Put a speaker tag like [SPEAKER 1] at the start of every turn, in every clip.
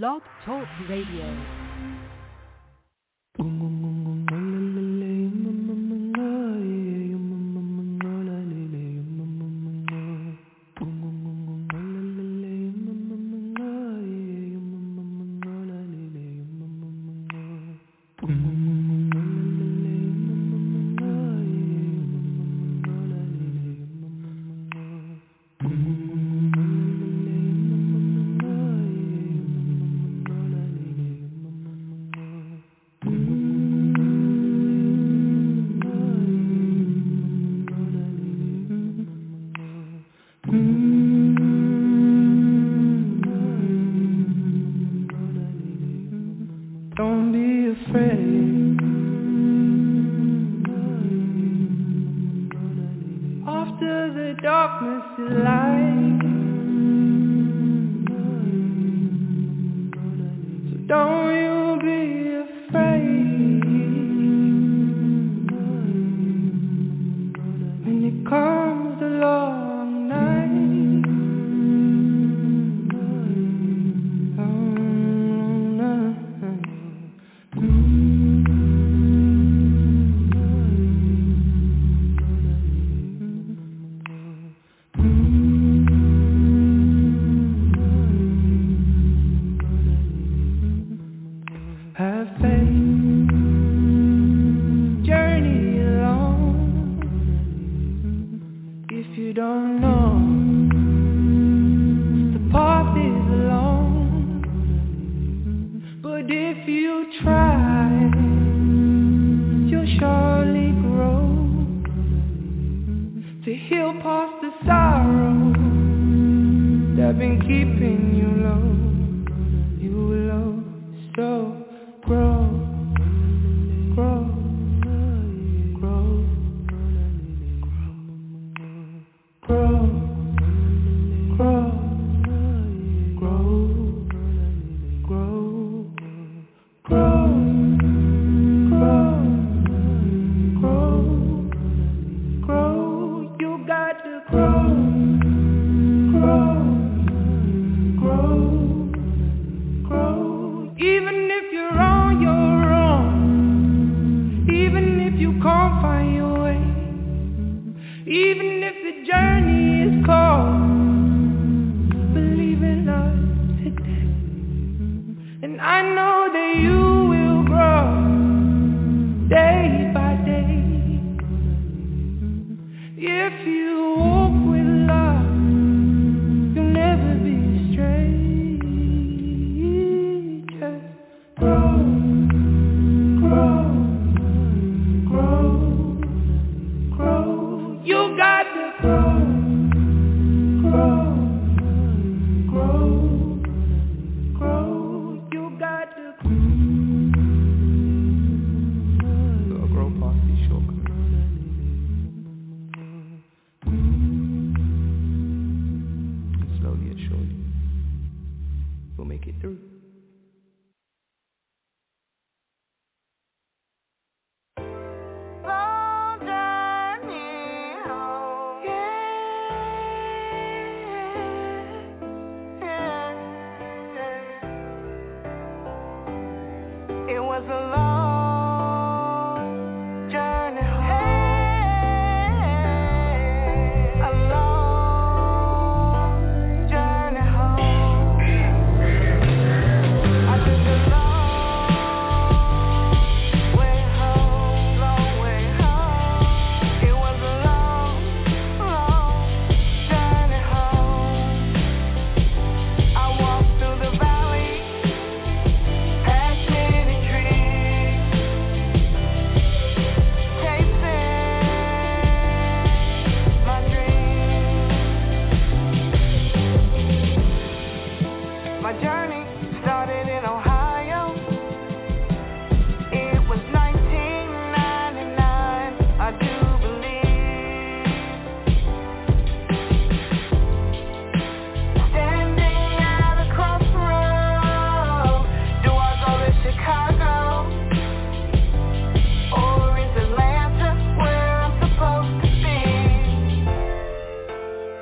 [SPEAKER 1] Blog Talk Radio.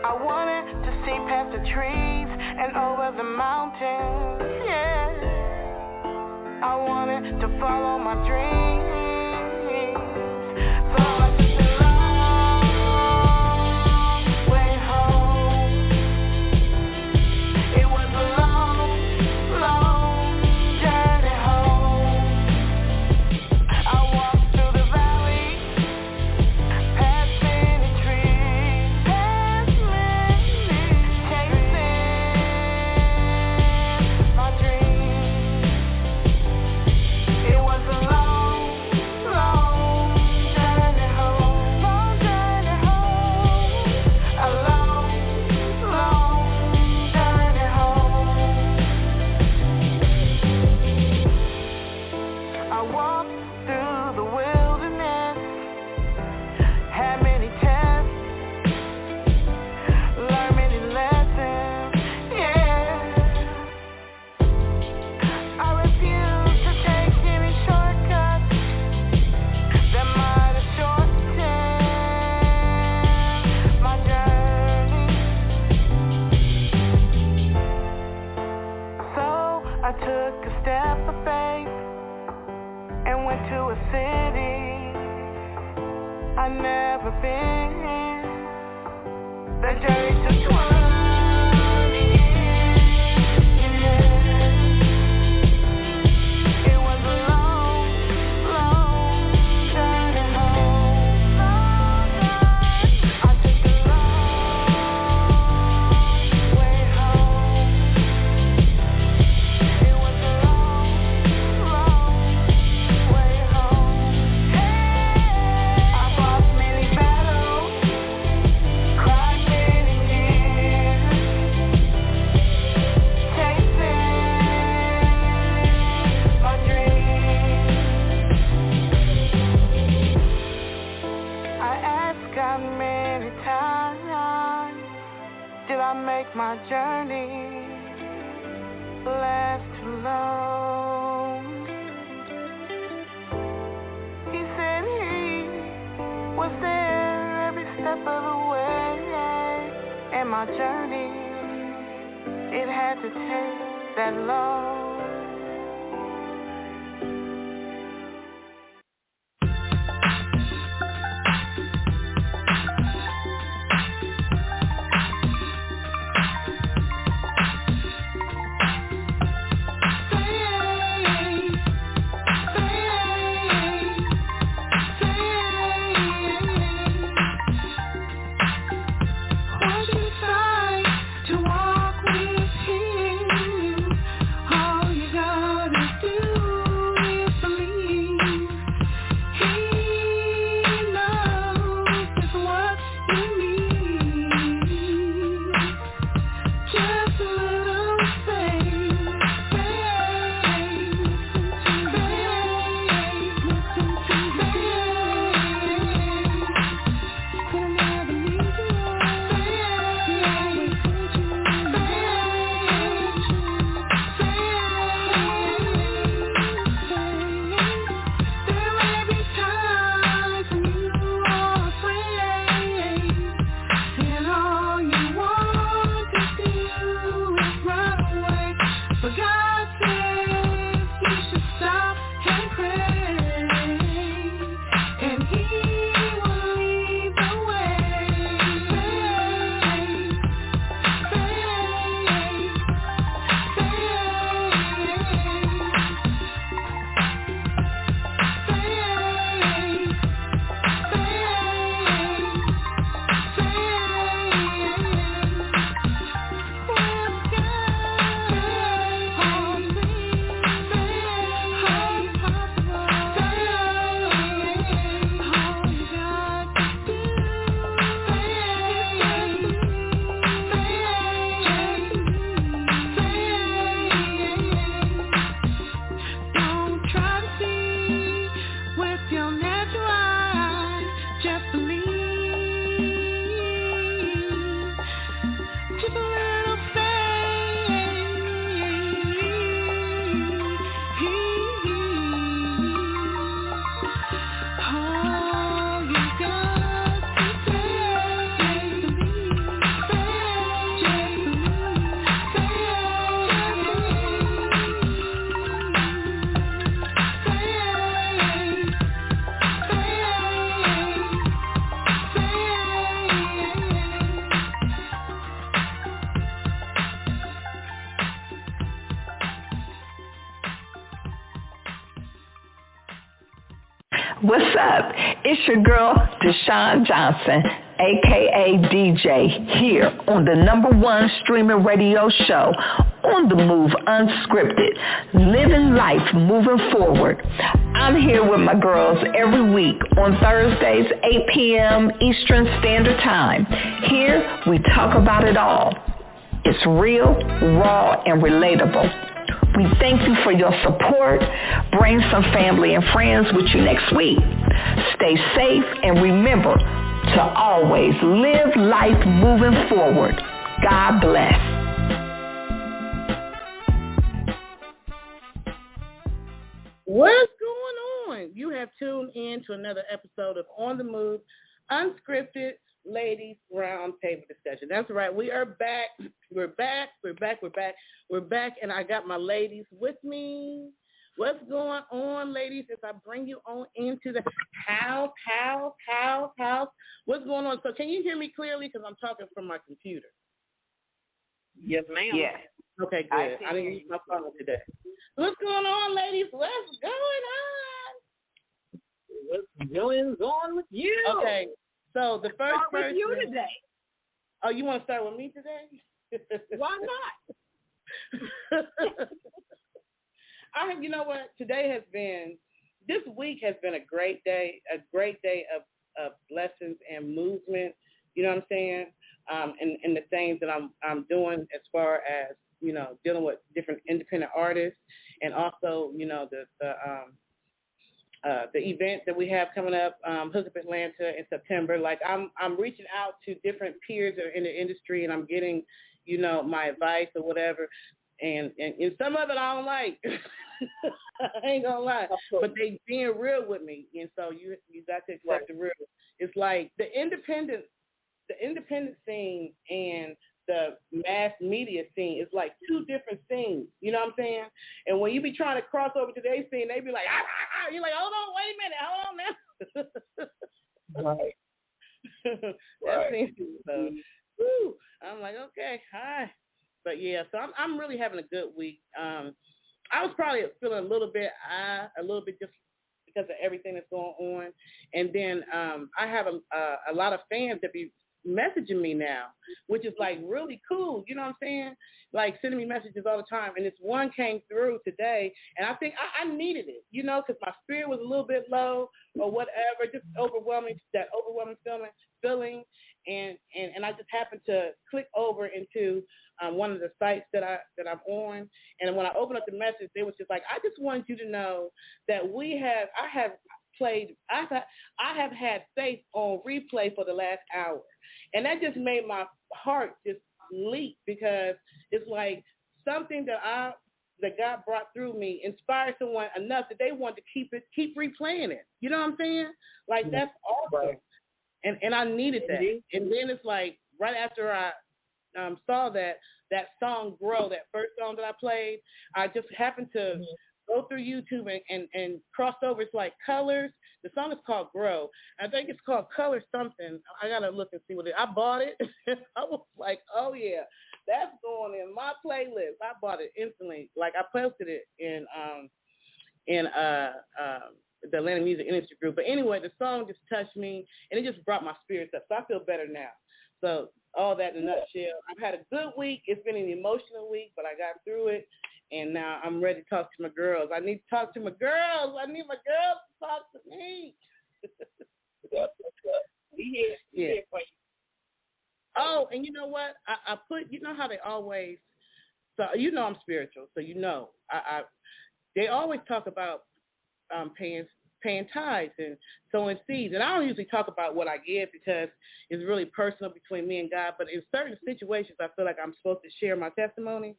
[SPEAKER 2] I wanted to see past the trees and over the mountains, yeah. to follow my dreams. So I took the long way home. It was a long, long journey home. I walked through the valley, past many trees, chasing my dreams. It was a long, long journey home, a long, long journey home. I walked through the wilderness, had many tests, learned many lessons, yeah. I refused to take any shortcuts that might have shortened my journey. So I took a step of faith and went to a city I'd never been. That journey took 20 years. It was a long, long journey home. I took the long way home. It was a long, long way home. I fought many battles, cried many tears, chasing my dreams. I asked God many times, did I make my journey last too long? He said he was there every step of the way, and my journey, it had to take that long. What it's like to walk with him.
[SPEAKER 3] What's up? It's your girl, Deshawn Johnson, a.k.a. DJ, here on the #1 streaming radio show, On the Move, Unscripted, living life moving forward. I'm here with my girls every week on Thursdays, 8 p.m. Eastern Standard Time. Here, we talk about it all. It's real, raw, and relatable. We thank you for your support. Bring some family and friends with you next week. Stay safe and remember to always live life moving forward. God bless.
[SPEAKER 4] What's going on? You have tuned in to another episode of On the Move, Unscripted Ladies Roundtable Discussion. That's right. We are back. We're back, and I got my ladies with me. What's going on, ladies, as I bring you on into the house? What's going on? So can you hear me clearly? Because I'm talking from my computer.
[SPEAKER 5] Yes, ma'am.
[SPEAKER 3] Yes.
[SPEAKER 4] Okay, good. I didn't use my phone today. What's going on, ladies? What's going on?
[SPEAKER 5] What's going on with you?
[SPEAKER 4] Okay, so the first
[SPEAKER 5] start
[SPEAKER 4] person.
[SPEAKER 5] with you today.
[SPEAKER 4] Oh, you want to start with me today?
[SPEAKER 5] Why not?
[SPEAKER 4] You know what? This week has been a great day of blessings and movement. You know what I'm saying? And the things that I'm doing as far as, you know, dealing with different independent artists, and also, you know, the event that we have coming up, Hook Up Atlanta in September. Like I'm reaching out to different peers that are in the industry, and I'm getting, you know, my advice or whatever. And some of it I don't like. I ain't gonna lie, but they being real with me, and so you got to accept the real. It's like the independent scene and the mass media scene is like two different scenes. You know what I'm saying? And when you be trying to cross over to their scene, they be like, you're like, hold on, wait a minute, hold on now.
[SPEAKER 5] Right.
[SPEAKER 4] That scene, I'm like, okay, hi. But yeah, so I'm really having a good week. I was probably feeling a little bit just because of everything that's going on, and then I have a lot of fans that be messaging me now, which is like really cool. You know what I'm saying? Like sending me messages all the time, and this one came through today, and I think I needed it, you know, because my spirit was a little bit low or whatever, just overwhelming feeling, and I just happened to click over into one of the sites that I'm on, and when I opened up the message, it was just like, I just wanted you to know that I have had faith on replay for the last hour, and that just made my heart just leap, because it's like something that God brought through me inspired someone enough that they want to keep replaying it. You know what I'm saying? Like, that's awesome.
[SPEAKER 5] Right.
[SPEAKER 4] And I needed that. And then it's like right after I saw that song Grow, that first song that I played, I just happened to go through YouTube and crossed over. It's like Colors. The song is called Grow. I think it's called Color something. I got to look and see what it is. I bought it. I was like, oh, yeah, that's going in my playlist. I bought it instantly. Like, I posted it in the Atlanta Music Industry Group. But anyway, the song just touched me, and it just brought my spirits up. So I feel better now. So all that in a nutshell. I've had a good week. It's been an emotional week, but I got through it. And now I'm ready to talk to my girls. I need to talk to my girls. I need my girls to talk to me. Yeah. Oh, and you know what? I put, you know how they always, so you know I'm spiritual, so you know. They always talk about paying tithes and sowing seeds. And I don't usually talk about what I give because it's really personal between me and God. But in certain situations, I feel like I'm supposed to share my testimony.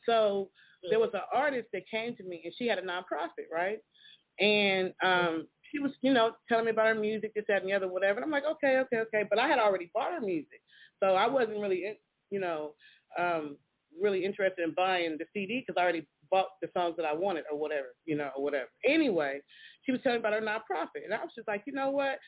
[SPEAKER 4] So there was an artist that came to me, and she had a nonprofit, right? And she was, you know, telling me about her music, this, that, and the other, whatever. And I'm like, okay. But I had already bought her music. So I wasn't really, really interested in buying the CD because I already bought the songs that I wanted or whatever. Anyway, she was telling me about her nonprofit. And I was just like, you know what?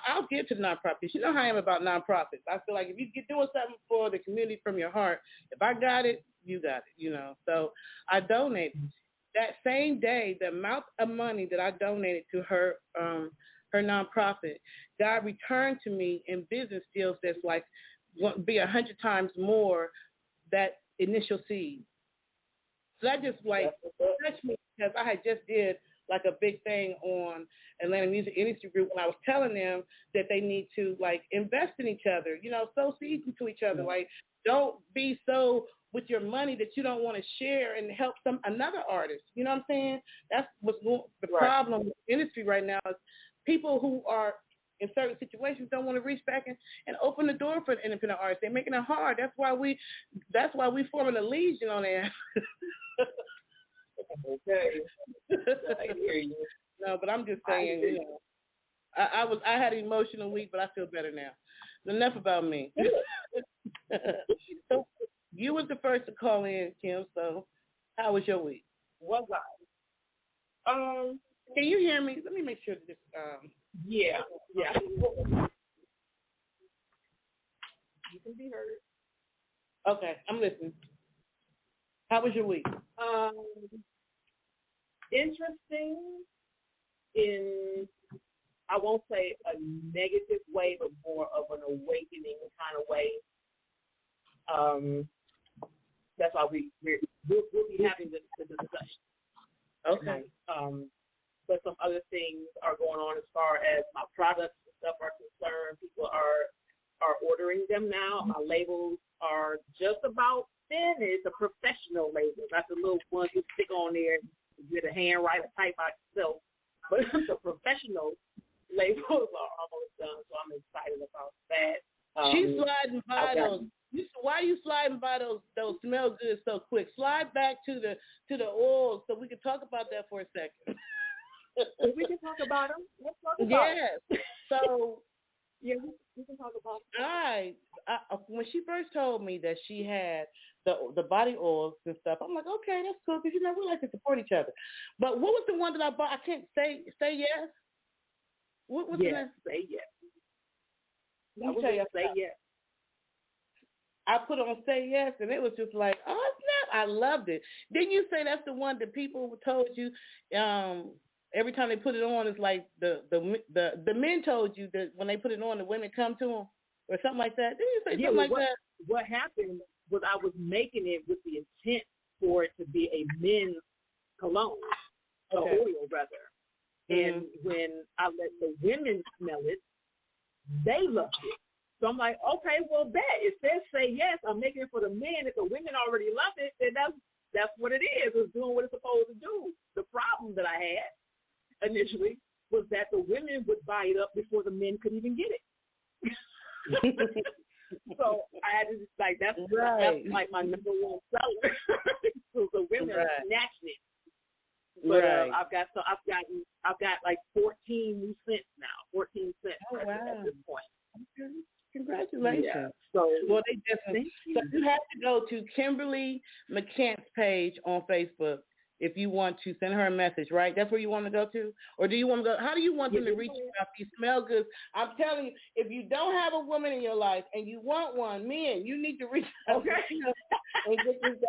[SPEAKER 4] I'll give to the nonprofits. You know how I am about nonprofits. I feel like if you're doing something for the community from your heart, if I got it, you got it, So I donated. that same day, the amount of money that I donated to her nonprofit, God returned to me in business deals that's like be 100 times more that initial seed. So that just like touched me because I had just did like a big thing on Atlanta Music Industry Group when I was telling them that they need to like invest in each other, sow seeds into each other. Like, don't be so with your money that you don't want to share and help another artist. You know what I'm saying? That's what's the problem with the industry right now is people who are in certain situations don't want to reach back and open the door for the independent artists. They're making it hard. That's why we forming a legion on there.
[SPEAKER 5] Okay. I hear you.
[SPEAKER 4] No, but I'm just saying, I had an emotional week, but I feel better now. Enough about me. So you was the first to call in, Kim. So how was your week?
[SPEAKER 5] Was I?
[SPEAKER 4] Can you hear me? Let me make sure this.
[SPEAKER 5] Yeah. You can be heard.
[SPEAKER 4] Okay, I'm listening. How was your week?
[SPEAKER 5] Interesting in, I won't say a negative way, but more of an awakening kind of way. That's why we'll be having the discussion.
[SPEAKER 4] Okay.
[SPEAKER 5] But some other things are going on as far as my products and stuff are concerned. People are ordering them now. My labels are just about finished. The professional labels, not the little ones you stick on there with a handwrite or type out yourself. But the professional labels are almost done, so I'm excited about that.
[SPEAKER 4] She's sliding by those. Why are you sliding by those smell good so quick? Slide back to the oils so we can talk about that for a second.
[SPEAKER 5] We can talk about them. Let's talk about
[SPEAKER 4] them. Yes. So
[SPEAKER 5] yeah, we can talk about them.
[SPEAKER 4] I when she first told me that she had the body oils and stuff, I'm like, okay, that's cool because we like to support each other. But what was the one that I bought? I can't say yes. What was the name?
[SPEAKER 5] Say yes.
[SPEAKER 4] Let me tell you,
[SPEAKER 5] say yes.
[SPEAKER 4] I put on Say Yes, and it was just like, oh, snap. I loved it. Didn't you say that's the one that people told you every time they put it on, it's like the men told you that when they put it on, the women come to them or something like that? Didn't you say something like that?
[SPEAKER 5] What happened was I was making it with the intent for it to be a men's cologne, oil rather. And when I let the women smell it, they loved it. So I'm like, okay, well, it says Say Yes. I'm making it for the men. If the women already love it, then that's what it is. It's doing what it's supposed to do. The problem that I had initially was that the women would buy it up before the men could even get it. So I had to just that's like my number one seller. So the women snatched it. But I've got like 14 new scents now. 14 scents at this point.
[SPEAKER 4] Okay. Congratulations.
[SPEAKER 5] Yeah.
[SPEAKER 4] Well, they definitely. So you have to go to Kimberly McCant's page on Facebook if you want to send her a message, right? That's where you want to go to? Or do you want to go? How do you want them to reach you out? You smell good. I'm telling you, if you don't have a woman in your life and you want one, men, you need to reach out and get this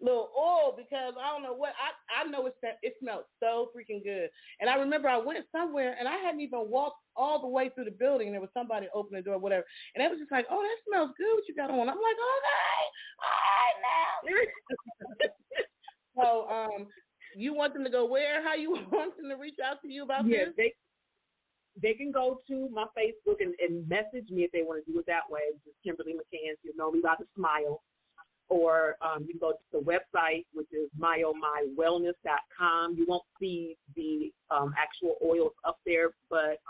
[SPEAKER 4] little oil because I don't know what I know it smells so freaking good. And I remember I went somewhere and I hadn't even walked all the way through the building and there was somebody opening the door, whatever. And they was just like, oh, that smells good. What you got on? I'm like, okay, all right now. So you want them to go where? How you want them to reach out to you about this?
[SPEAKER 5] They can go to my Facebook and message me if they want to do it that way. It's just Kimberly McCann. You know me by the smile. Or you can go to the website, which is myomywellness.com. You won't see the actual oils up there, but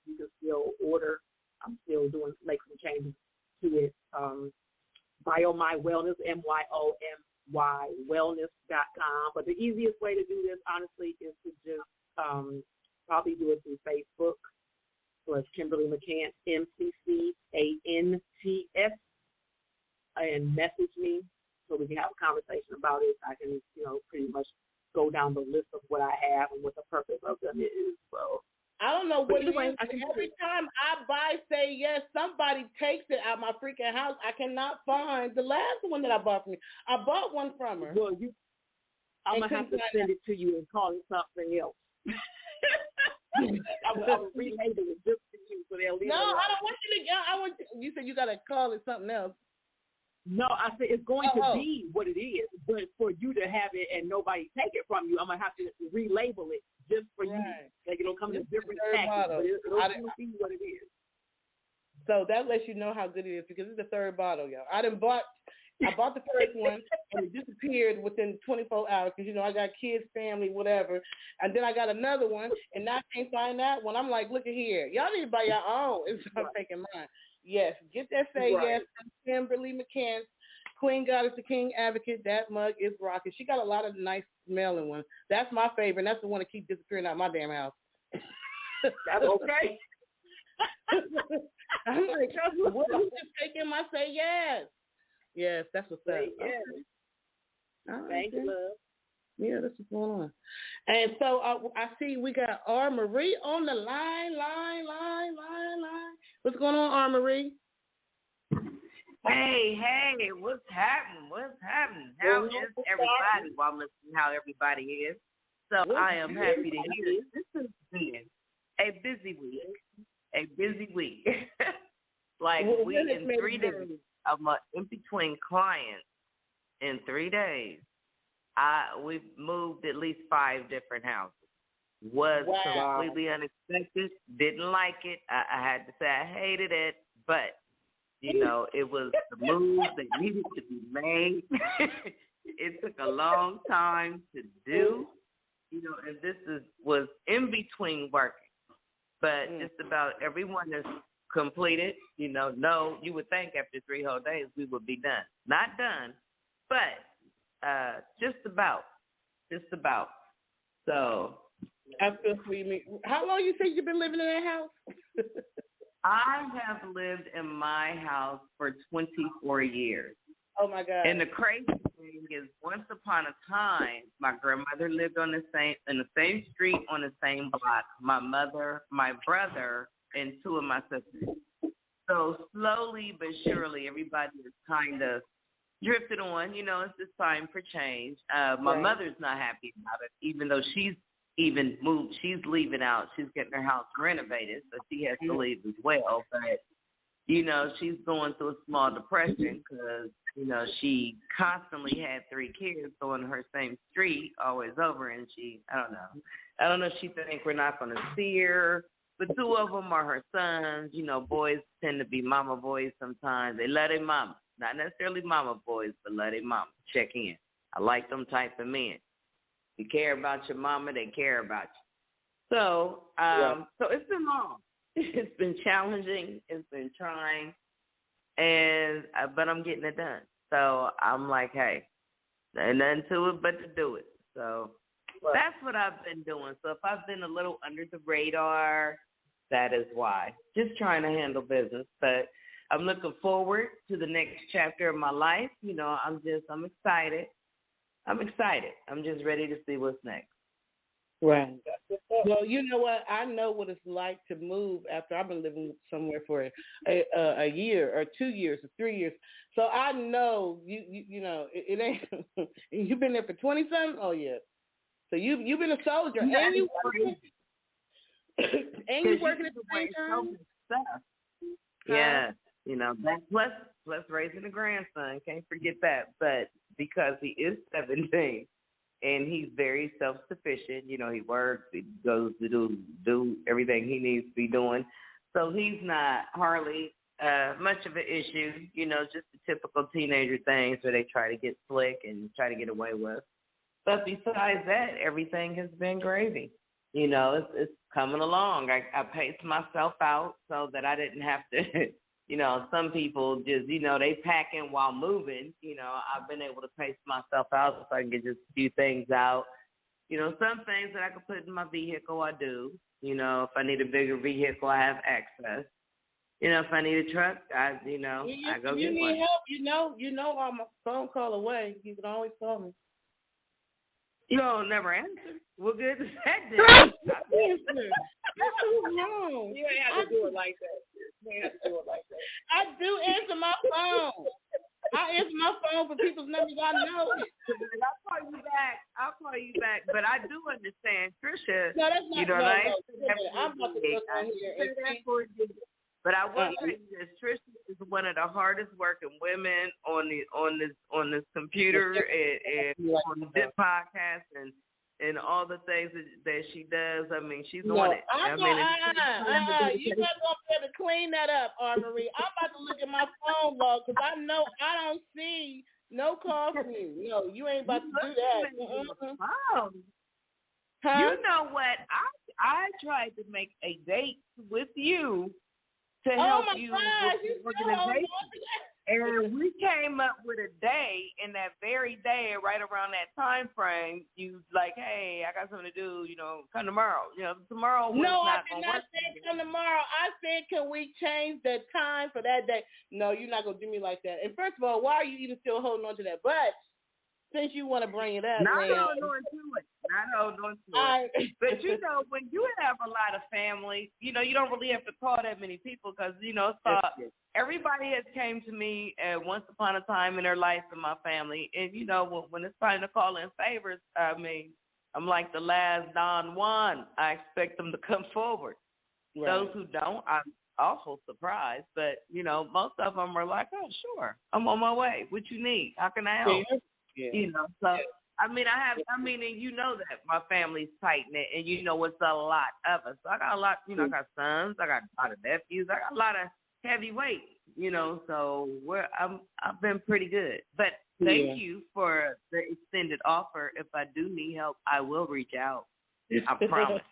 [SPEAKER 5] you can still order. I'm still make some changes to it. BioMyWellness, MYOMY wellness.com. But the easiest way to do this, honestly, is to just probably do it through Facebook. So it's Kimberly McCant, MCCANTS. And message me so we can have a conversation about it. I can, pretty much go down the list of what I have and what the purpose of them is. So
[SPEAKER 4] I don't know what it is. Every time I buy Say Yes, somebody takes it out my freaking house. I cannot find the last one that I bought from you. I bought one from her.
[SPEAKER 5] Well, I'm going to have to send it to you and call it something else. I will relabel it just for you so they'll leave it alone.
[SPEAKER 4] I don't want you to. You said you got to call it something else.
[SPEAKER 5] No, I said it's going to be what it is, but for you to have it and nobody take it from you, I'm going to have to relabel it just for you. Like it'll come in a different package, but it'll be what it is.
[SPEAKER 4] So that lets you know how good it is because it's the third bottle, y'all. I bought the first one and it disappeared within 24 hours because, you know, I got kids, family, whatever. And then I got another one and now I can't find that one. I'm like, look at here. Y'all need to buy your own. And so I'm taking mine. Yes, get that Say Yes from Kimberly McCann, Queen Goddess, the King Advocate. That mug is rocking. She got a lot of nice smelling ones. That's my favorite. And that's the one that keeps disappearing out of my damn house.
[SPEAKER 5] That's okay.
[SPEAKER 4] I'm like, what are you just taking my Say Yes? Yes, that's what's up.
[SPEAKER 5] Yes.
[SPEAKER 4] Okay.
[SPEAKER 5] Thank you, love.
[SPEAKER 4] Yeah, that's what's going on. And so I see we got R. Marie on the line. What's going on, R. Marie?
[SPEAKER 6] Hey, what's happening? How is everybody? Well, I'm listening how everybody is. So I am happy to hear it. This has been a busy week. Like in 3 days, I'm in between clients in 3 days. We've moved at least 5 different houses. Was completely unexpected. Didn't like it. I had to say I hated it, but you know it was the move that needed to be made. It took a long time to do, you know, and this was in between working, but just about everyone is completed. You know, no, you would think after 3 whole days we would be done. Not done, but just about. So
[SPEAKER 4] I feel for you. How long you think you've been living in that house?
[SPEAKER 6] I have lived in my house for 24 years.
[SPEAKER 4] Oh my God!
[SPEAKER 6] And the crazy thing is, once upon a time, my grandmother lived in the same street on the same block. My mother, my brother, and 2 of my sisters. So slowly but surely, everybody is kind of drifted on. You know, it's just time for change. My mother's not happy about it, even though she's even moved. She's leaving out. She's getting her house renovated, so she has to leave as well. But, you know, she's going through a small depression because, you know, she constantly had 3 kids on her same street, always over, and I don't know if she thinks we're not going to see her. But 2 of them are her sons. You know, boys tend to be mama boys sometimes. They love their mama. Not necessarily mama boys, but love their mama. Check in. I like them type of men. You care about your mama, they care about you. So, so it's been long. It's been challenging. It's been trying, but I'm getting it done. So I'm like, hey, there's nothing to it but to do it. So that's what I've been doing. So if I've been a little under the radar, that is why. Just trying to handle business, but I'm looking forward to the next chapter of my life. You know, I'm excited. I'm just ready to see what's next.
[SPEAKER 4] Right. Well, you know what? I know what it's like to move after I've been living somewhere for a year or 2 years or 3 years. So I know you know it ain't. You've been there for 20-something. Oh yeah. So you've been a soldier and you working at the same time.
[SPEAKER 6] Yeah. You know, that plus raising a grandson, can't forget that. But because he is 17 and he's very self-sufficient, you know, he works, he goes to do everything he needs to be doing. So he's not hardly much of an issue, you know, just the typical teenager things where they try to get slick and try to get away with. But besides that, everything has been gravy. You know, it's coming along. I paced myself out so that I didn't have to. You know, some people just, you know, they packing while moving. You know, I've been able to pace myself out so I can get just a few things out. You know, some things that I can put in my vehicle, I do. You know, if I need a bigger vehicle, I have access. You know, if I need a truck, I go get one.
[SPEAKER 4] If you need help, you know I'm a phone call away. You can always call me.
[SPEAKER 6] You don't never answer. We're good to that.
[SPEAKER 4] wrong.
[SPEAKER 5] You ain't have to do it like that. You ain't have to do it like that.
[SPEAKER 4] I do answer my phone. I answer my phone for people's numbers. I know it.
[SPEAKER 6] I'll call you back. But I do understand, Trisha.
[SPEAKER 4] No, that's not.
[SPEAKER 6] You know,
[SPEAKER 4] I'm about to look on here.
[SPEAKER 6] But I will tell you this: Trisha is one of the hardest working women on this computer and on this podcast and all the things that she does. I mean, she's on it.
[SPEAKER 4] You're not gonna be able to clean that up, Armory. I'm about to look at my phone log because I know I don't see no call from you. No, you ain't about to do that.
[SPEAKER 6] Wow.
[SPEAKER 4] Huh?
[SPEAKER 6] You know what? I tried to make a date with you to help you with the organization. And we came up with a day, and that very day, right around that time frame, you like, hey, I got something to do, come tomorrow. Tomorrow was not going to work. No, I did not say
[SPEAKER 4] come tomorrow. I said, can we change the time for that day? No, you're not going to do me like that. And first of all, why are you even still holding on to that? But since you want to bring it up,
[SPEAKER 6] Not holding on to it. But, when you have a lot of family, you don't really have to call that many people because, everybody has came to me once upon a time in their life in my family. And, when it's time to call in favors, I mean, I'm like the last Don Juan. I expect them to come forward. Right. Those who don't, I'm awful surprised. But, most of them are like, oh, sure, I'm on my way. What you need? How can I help?
[SPEAKER 4] Yeah.
[SPEAKER 6] And that my family's tight knit, and it's a lot of us. So I got a lot, I got sons, I got a lot of nephews, I got a lot of heavyweight, so I've been pretty good. But thank you for the extended offer. If I do need help, I will reach out. I promise.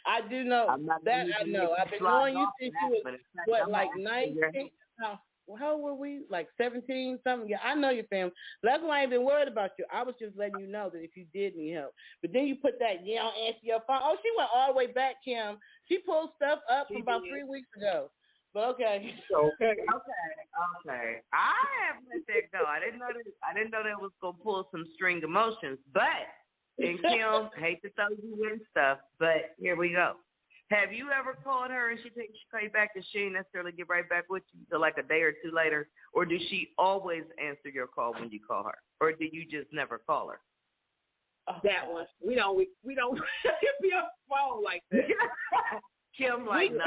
[SPEAKER 4] I do know that. I know. I've been knowing you since you was like 19. How old were we? Like 17 something? Yeah, I know your family. That's why I ain't been worried about you. I was just letting you know that if you did need help. But then you put that, don't answer your phone. Oh, she went all the way back, Kim. She pulled stuff up from about 3 weeks ago. But okay.
[SPEAKER 6] Okay. I have let that go. I didn't know that was gonna pull some string emotions. But and Kim, hate to throw you in stuff, but here we go. Have you ever called her and she call you back and she didn't necessarily get right back with you until like a day or two later? Or does she always answer your call when you call her? Or do you just never call her?
[SPEAKER 5] That one. We don't be on the phone like that.
[SPEAKER 6] Kim like, no,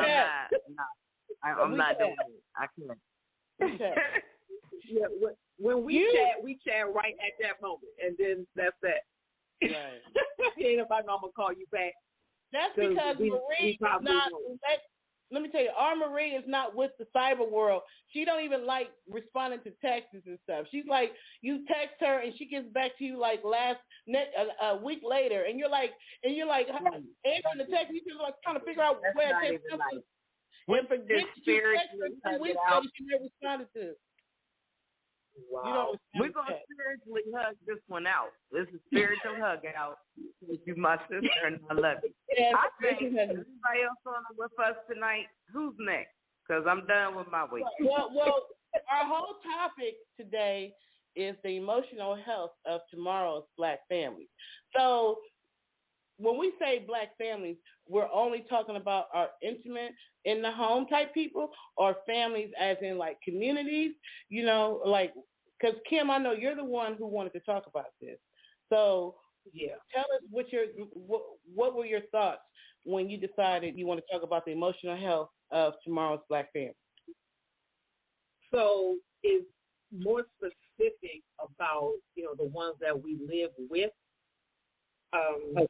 [SPEAKER 6] I'm not doing it. I can't.
[SPEAKER 5] Okay. Yeah, when we chat right at that moment, and then that's that.
[SPEAKER 4] Right.
[SPEAKER 5] Ain't nobody gonna call you back.
[SPEAKER 4] That's because Marie is not. Let me tell you, our Marie is not with the cyber world. She don't even like responding to texts and stuff. She's like, you text her and she gets back to you like a week later, and you're like answering the text. You just like trying to figure out where the text comes from. And forget you text her 2 weeks ago she never responded to.
[SPEAKER 6] Wow. We're going to spiritually hug this one out. This is spiritual hug out. You, my sister, and I love you.
[SPEAKER 4] Yes,
[SPEAKER 6] I think everybody else on with us tonight, who's next? Because I'm done with my week.
[SPEAKER 4] Well, our whole topic today is the emotional health of tomorrow's Black families. So when we say Black families, we're only talking about our intimate, in the home type people, or families as in like communities, because Kim, I know you're the one who wanted to talk about this. So tell us what were your thoughts when you decided you want to talk about the emotional health of tomorrow's Black families?
[SPEAKER 5] So it's more specific about, the ones that we live with.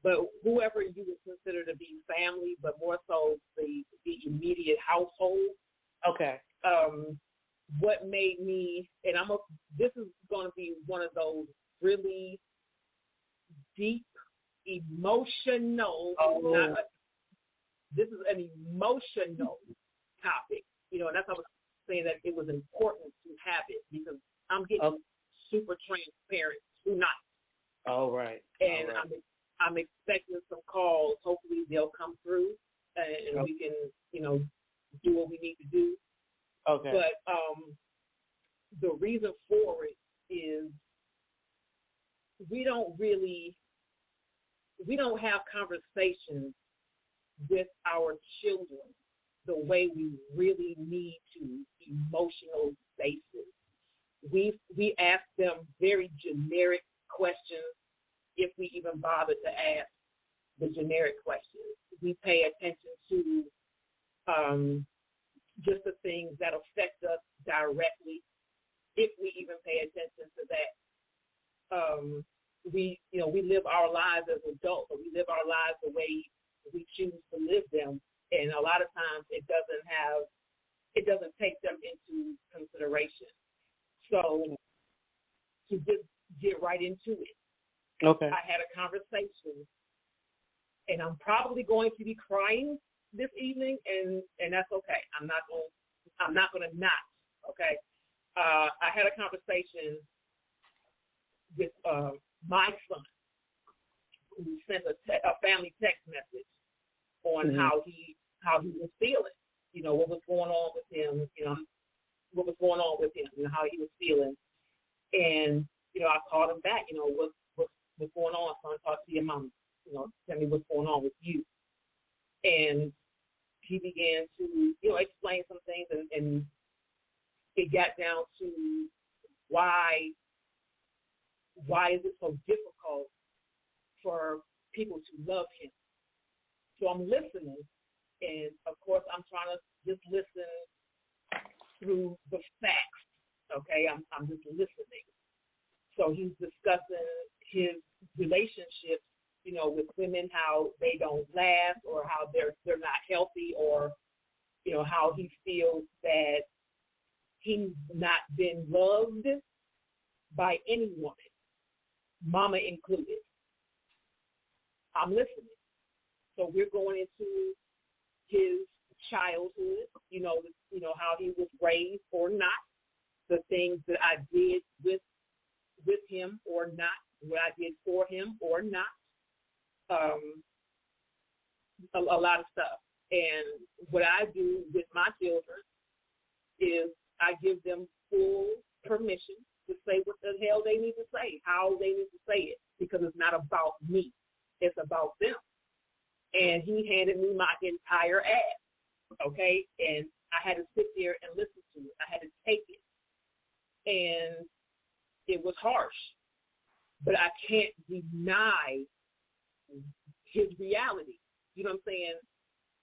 [SPEAKER 5] But whoever you would consider to be family, but more so the immediate household.
[SPEAKER 4] Okay.
[SPEAKER 5] What made me, and this is going to be one of those really deep, emotional. This is an emotional topic, and that's how I was saying that it was important to have it because I'm getting super transparent tonight.
[SPEAKER 4] All right.
[SPEAKER 5] And I'm expecting some calls. Hopefully they'll come through and we can, do what we need to do.
[SPEAKER 4] Okay.
[SPEAKER 5] But the reason for it is we don't have conversations with our children the way we really need to, emotional basis. We ask them very generic questions, if we even bother to ask the generic questions. We pay attention to just the things that affect us directly, if we even pay attention to that. We live our lives as adults, or we live our lives the way we choose to live them, and a lot of times it doesn't take them into consideration. So to just get right into it.
[SPEAKER 4] Okay.
[SPEAKER 5] I had a conversation, and I'm probably going to be crying this evening, and that's okay. I'm not going to not. Okay. I had a conversation with my son, who sent a family text message on how he was feeling. What was going on with him. What was going on with him. How he was feeling. And I called him back. What's going on, son? Talk to your mom. Tell me what's going on with you. And he began to explain some things, and it got down to why is it so difficult for people to love him. So I'm listening, and of course I'm trying to just listen through the facts. Okay, I'm just listening. So he's discussing his relationships, with women, how they don't last, or how they're not healthy, or how he feels that he's not been loved by any woman, mama included. I'm listening. So we're going into his childhood, how he was raised or not, the things that I did with him or not, what I did for him or not, a lot of stuff. And what I do with my children is I give them full permission to say what the hell they need to say, how they need to say it, because it's not about me. It's about them. And he handed me my entire ass, okay? And I had to sit there and listen to it. I had to take it. And it was harsh. But I can't deny his reality. You know what I'm saying?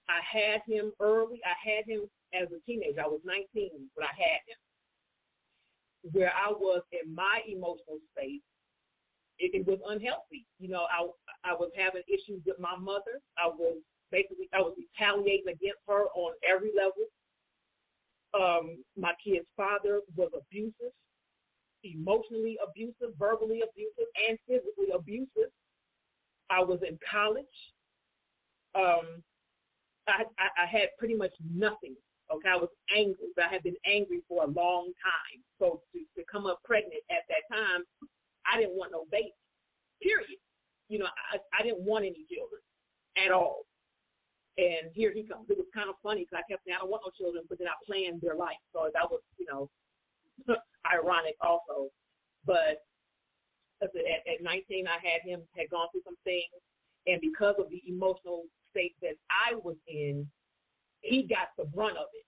[SPEAKER 5] I had him early. I had him as a teenager. I was 19 when I had him. Where I was in my emotional state, it was unhealthy. I was having issues with my mother. I was retaliating against her on every level. My kid's father was abusive, emotionally abusive, verbally abusive, and physically abusive. I was in college. I had pretty much nothing. Okay, I was angry. I had been angry for a long time. So to come up pregnant at that time, I didn't want no baby, period. I didn't want any children at all. And here he comes. It was kind of funny because I kept saying, I don't want no children, but then I planned their life. So that was, ironic also. But at 19, I had gone through some things. And because of the emotional state that I was in, he got the brunt of it.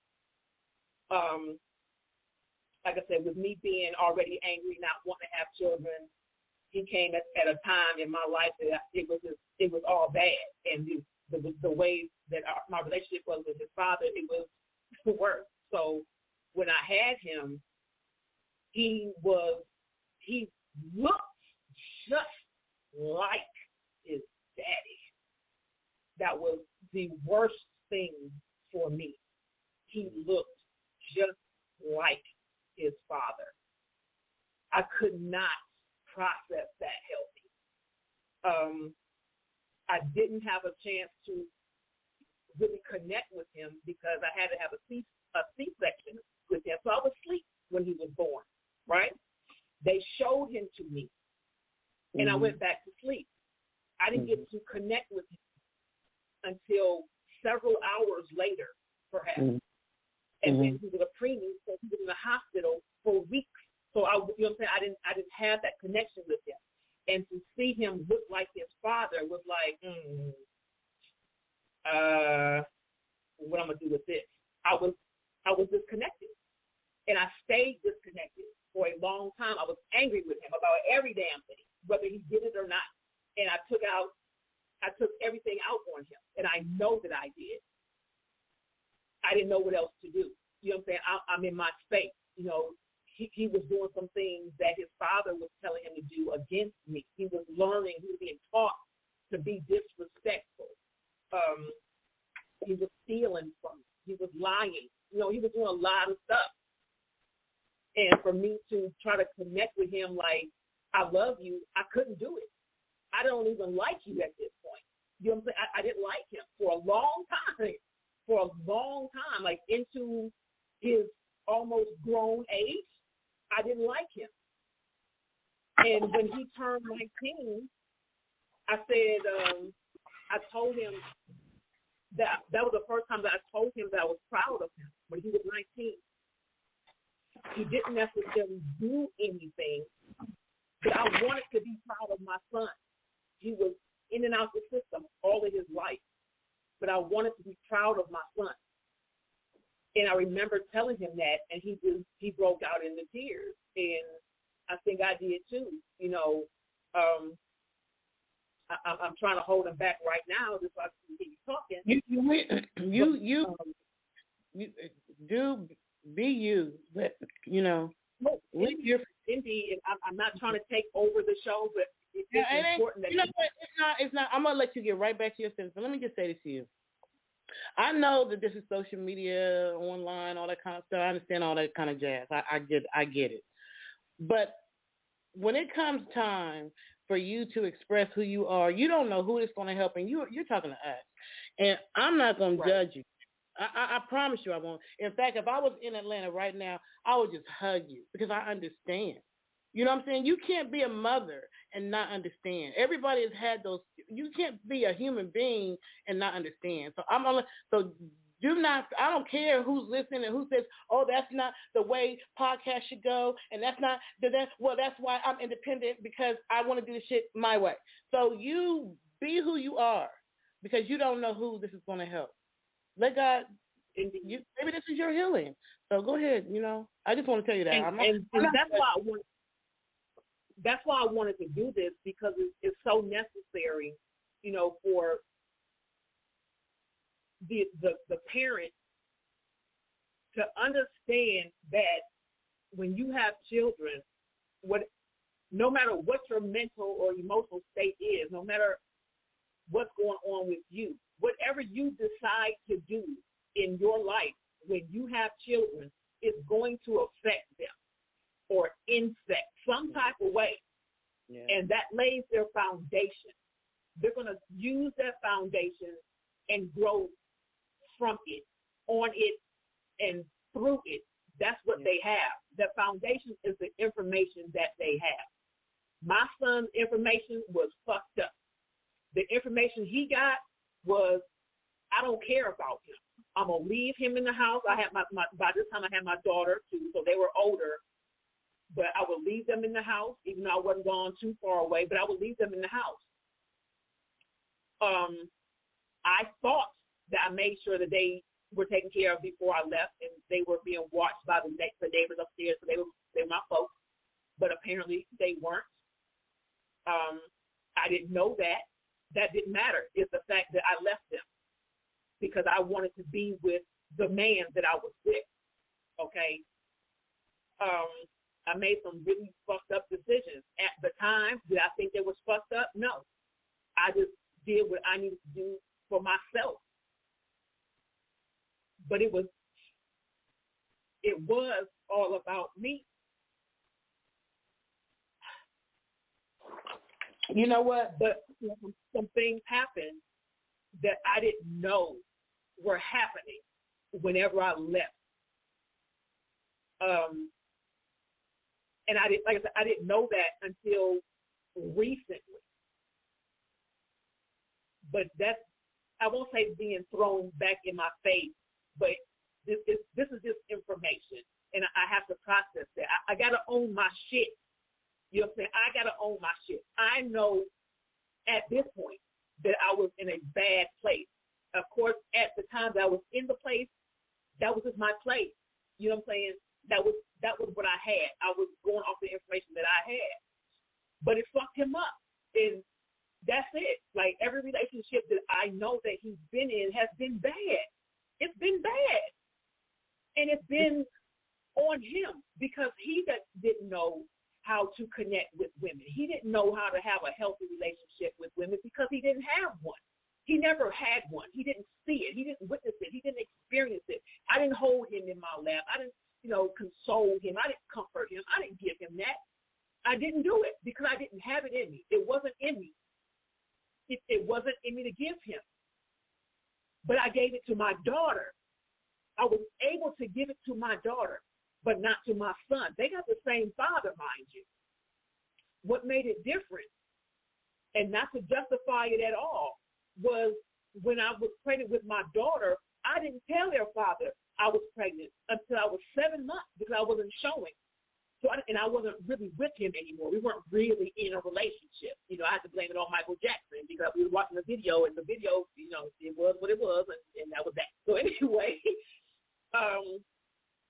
[SPEAKER 5] Like I said, with me being already angry, not wanting to have children, he came at a time in my life that it was all bad. And the way that my relationship was with his father, it was worse. So when I had him, he looked just like his daddy. That was the worst thing for me. He looked just like his father. I could not process that healthy. I didn't have a chance to really connect with him because I had to have a C-section with him. So I was asleep when he was born, right? They showed him to me, and I went back to sleep. I didn't get to connect with him until several hours later, perhaps. And then he was a preemie, so he was in the hospital for weeks. So I didn't have that connection with him. And to see him look like his father was like, what I'm gonna do with this? I was disconnected, and I stayed disconnected for a long time. I was angry with him about every damn thing, whether he did it or not, and I took everything out on him, and I know that I did. I didn't know what else to do. You know what I'm saying? I'm in my space. You know, he was doing some things that his father was telling him to do against me. He was learning. He was being taught to be disrespectful. He was stealing from me. He was lying. You know, he was doing a lot of stuff. And for me to try to connect with him like, I love you, I couldn't do it. I don't even like you at this point. You know what I'm saying? I didn't like him for a long time. Like into his almost grown age, I didn't like him. And when he turned 19, I said, I told him that was the first time that I told him that I was proud of him when he was 19. He didn't necessarily do anything, but I wanted to be proud of my son. He was in and out the system all of his life, but I wanted to be proud of my son. And I remember telling him that, and he broke out into tears, and I think I did too. You know, I'm trying to hold him back right now just so I can keep talking.
[SPEAKER 4] You do be you, but you know.
[SPEAKER 5] Indeed, I'm not trying to take over the show, but it's important that
[SPEAKER 4] you know what? It's not. I'm gonna let you get right back to your sentence. But let me just say this to you. I know that this is social media, online, all that kind of stuff. I understand all that kind of jazz. I get it. But when it comes time for you to express who you are, you don't know who is going to help, and you're talking to us. And I'm not going to judge you. I promise you I won't. In fact, if I was in Atlanta right now, I would just hug you because I understand. You know what I'm saying? You can't be a mother and not understand. Everybody has had those. You can't be a human being and not understand. So do not. I don't care who's listening and who says, "Oh, that's not the way podcasts should go," and that's not. Well, that's why I'm independent because I want to do the shit my way. So you be who you are because you don't know who this is going to help. Let God. Maybe this is your healing. So go ahead. You know, I just want to tell you that.
[SPEAKER 5] And that's why I wanted to do this because it's so necessary, you know, for the parent to understand that when you have children, no matter what your mental or emotional state is, no matter what's going on with you, whatever you decide to do in your life when you have children is going to affect them or infect some type of way. Yeah. And that lays their foundation. They're going to use that foundation and grow from it, on it, and through it. That's what they have. The foundation is the information that they have. My son's information was fucked up. The information he got was, I don't care about him. I'm going to leave him in the house. I had by this time I had my daughter too, so they were older. But I would leave them in the house, even though I wasn't gone too far away, but I would leave them in the house. I thought that I made sure that they were taken care of before I left, and they were being watched by the neighbors upstairs, so they were my folks. But apparently they weren't. I didn't know that. That didn't matter. It's the fact that I left them because I wanted to be with the man that I was with. Okay. I made some really fucked up decisions. At the time, did I think they was fucked up? No. I just did what I needed to do for myself. But it was all about me. You know what? But some things happened that I didn't know were happening whenever I left. And I didn't know that until recently. But that's, I won't say being thrown back in my face, but this is just information, and I have to process that. I got to own my shit. You know what I'm saying? I got to own my shit. I know at this point that I was in a bad place. of course, at the time that I was in the place, that was just my place. You know what I'm saying? That was what I had. I was going off the information that I had. But it fucked him up. And that's it. Like, every relationship that I know that he's been in has been bad. It's been bad. And it's been on him because he didn't know how to connect with women. He didn't know how to have a healthy relationship with women because he didn't have one. He never had one. He didn't see it. He didn't witness it. He didn't experience it. I didn't hold him in my lap. I didn't, console him. I didn't comfort him. I didn't give him that. I didn't do it because I didn't have it in me. It wasn't in me. It wasn't in me to give him. But I gave it to my daughter. I was able to give it to my daughter, but not to my son. They got the same father, mind you. What made it different, and not to justify it at all, was when I was pregnant with my daughter, I didn't tell their father I was pregnant until I was 7 months because I wasn't showing. So I wasn't really with him anymore. We weren't really in a relationship. I had to blame it on Michael Jackson because we were watching the video, and the video, it was what it was, and that was that. So anyway,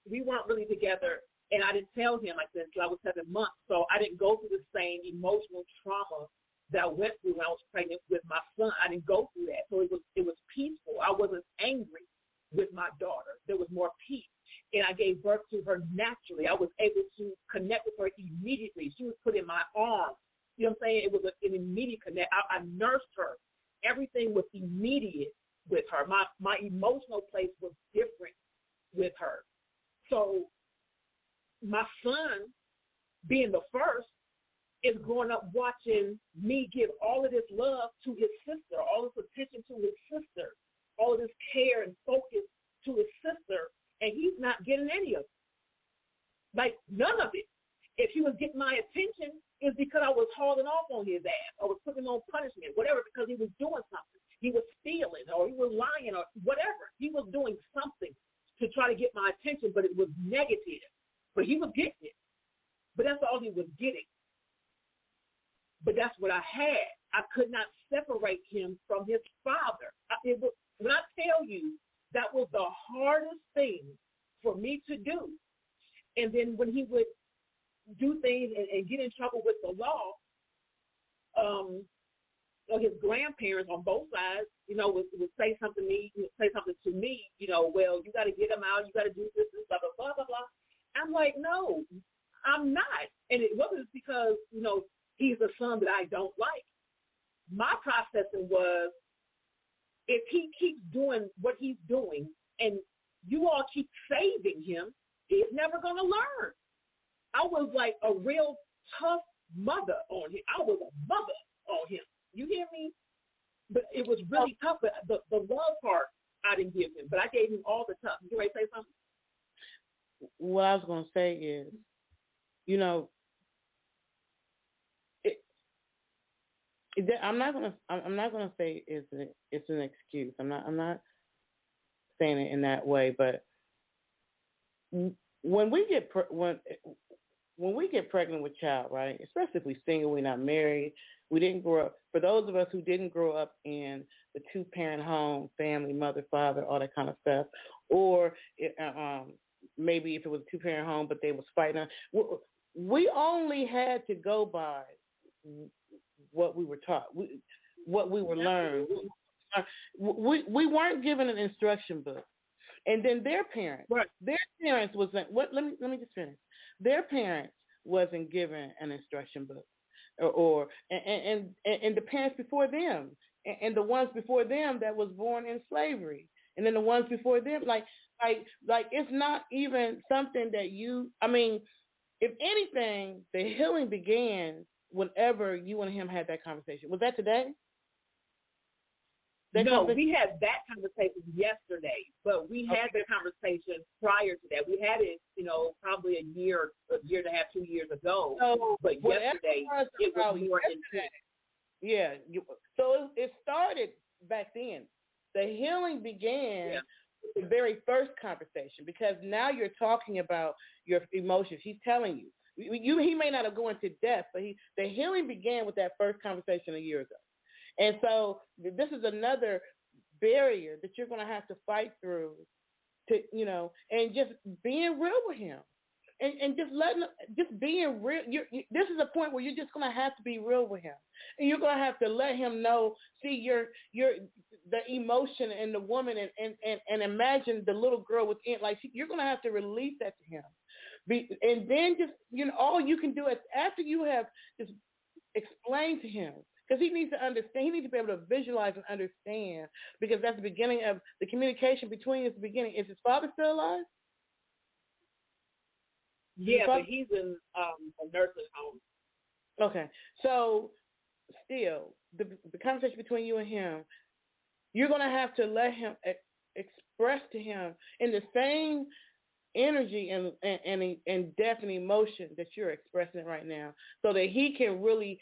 [SPEAKER 5] we weren't really together, and I didn't tell him like this until I was 7 months. So I didn't go through the same emotional trauma that I went through when I was pregnant with my son. I didn't go through that. So it was peaceful. I wasn't angry with my daughter. There was more peace. And I gave birth to her naturally. I was able to connect with her immediately. She was put in my arms. You know what I'm saying? It was an immediate connect. I nursed her. Everything was immediate with her. My emotional place was different with her. So my son, being the first, is growing up watching me give all of this love to his sister, all this attention to his sister, all of this care and focus to his sister, and he's not getting any of it. Like, none of it. If he was getting my attention, it's because I was hauling off on his ass. I was putting him on punishment, whatever, because he was doing something. He was stealing, or he was lying, or whatever. He was doing something to try to get my attention, but it was negative. But he was getting it. But that's all he was getting. But that's what I had. I could not separate him from his father. When I tell you, that was the hardest thing for me to do. And then when he would do things and get in trouble with the law, his grandparents on both sides, would say something to me, well, you got to get him out, you got to do this, blah, blah, blah, blah, blah. I'm like, no, I'm not. And it wasn't because, he's a son that I don't like. My processing was, if he keeps doing what he's doing and you all keep saving him, he's never going to learn. I was like a real tough mother on him. I was a mother on him. You hear me? But it was really tough. But the love part, I didn't give him. But I gave him all the tough. You ready to say something?
[SPEAKER 4] What I was going to say is, I'm not gonna say it's an excuse. I'm not saying it in that way. But when we get pregnant with child, right? Especially if we're single, we're not married, we didn't grow up. For those of us who didn't grow up in the 2-parent home, family, mother, father, all that kind of stuff, or maybe if it was a 2-parent home but they was fighting, we only had to go by what we were taught, what we were learned. We weren't given an instruction book. And then their parents wasn't. Let me just finish. Their parents wasn't given an instruction book, and the parents before them, and the ones before them that was born in slavery, and then the ones before them, like it's not even something that you. I mean, if anything, the healing began whenever you and him had that conversation. Was that today?
[SPEAKER 5] No, we had that conversation yesterday, but we had the conversation prior to that. We had it, probably a year and a half, 2 years ago. So, but yesterday, it was more intense.
[SPEAKER 4] Yeah. So it started back then. The healing began with the very first conversation, because now you're talking about your emotions. He's telling you. He may not have gone to depth, but the healing began with that first conversation a year ago. And so this is another barrier that you're going to have to fight through to, and just being real with him. And just being real. This is a point where you're just gonna have to be real with him, and you're gonna have to let him know. See the emotion in the woman, and imagine the little girl within. Like you're gonna have to release that to him, and then just all you can do is after you have just explained to him, because he needs to understand. He needs to be able to visualize and understand, because that's the beginning of the communication between you. Is the beginning. Is his father still alive?
[SPEAKER 5] Yeah, but he's in a nursing home.
[SPEAKER 4] Okay, so still, the conversation between you and him, you're going to have to let him express to him in the same energy and depth and emotion that you're expressing right now, so that he can really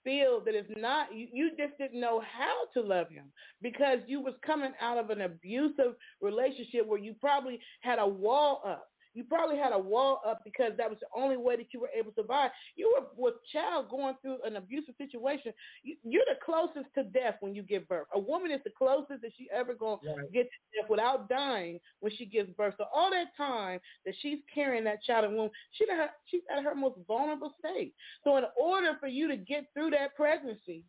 [SPEAKER 4] feel that it's not, you just didn't know how to love him because you was coming out of an abusive relationship where you probably had a wall up. You probably had a wall up because that was the only way that you were able to survive. You were with child going through an abusive situation. You're the closest to death when you give birth. A woman is the closest that she ever going to get to death without dying when she gives birth. So all that time that she's carrying that child in the womb, she's at her most vulnerable state. So in order for you to get through that pregnancy,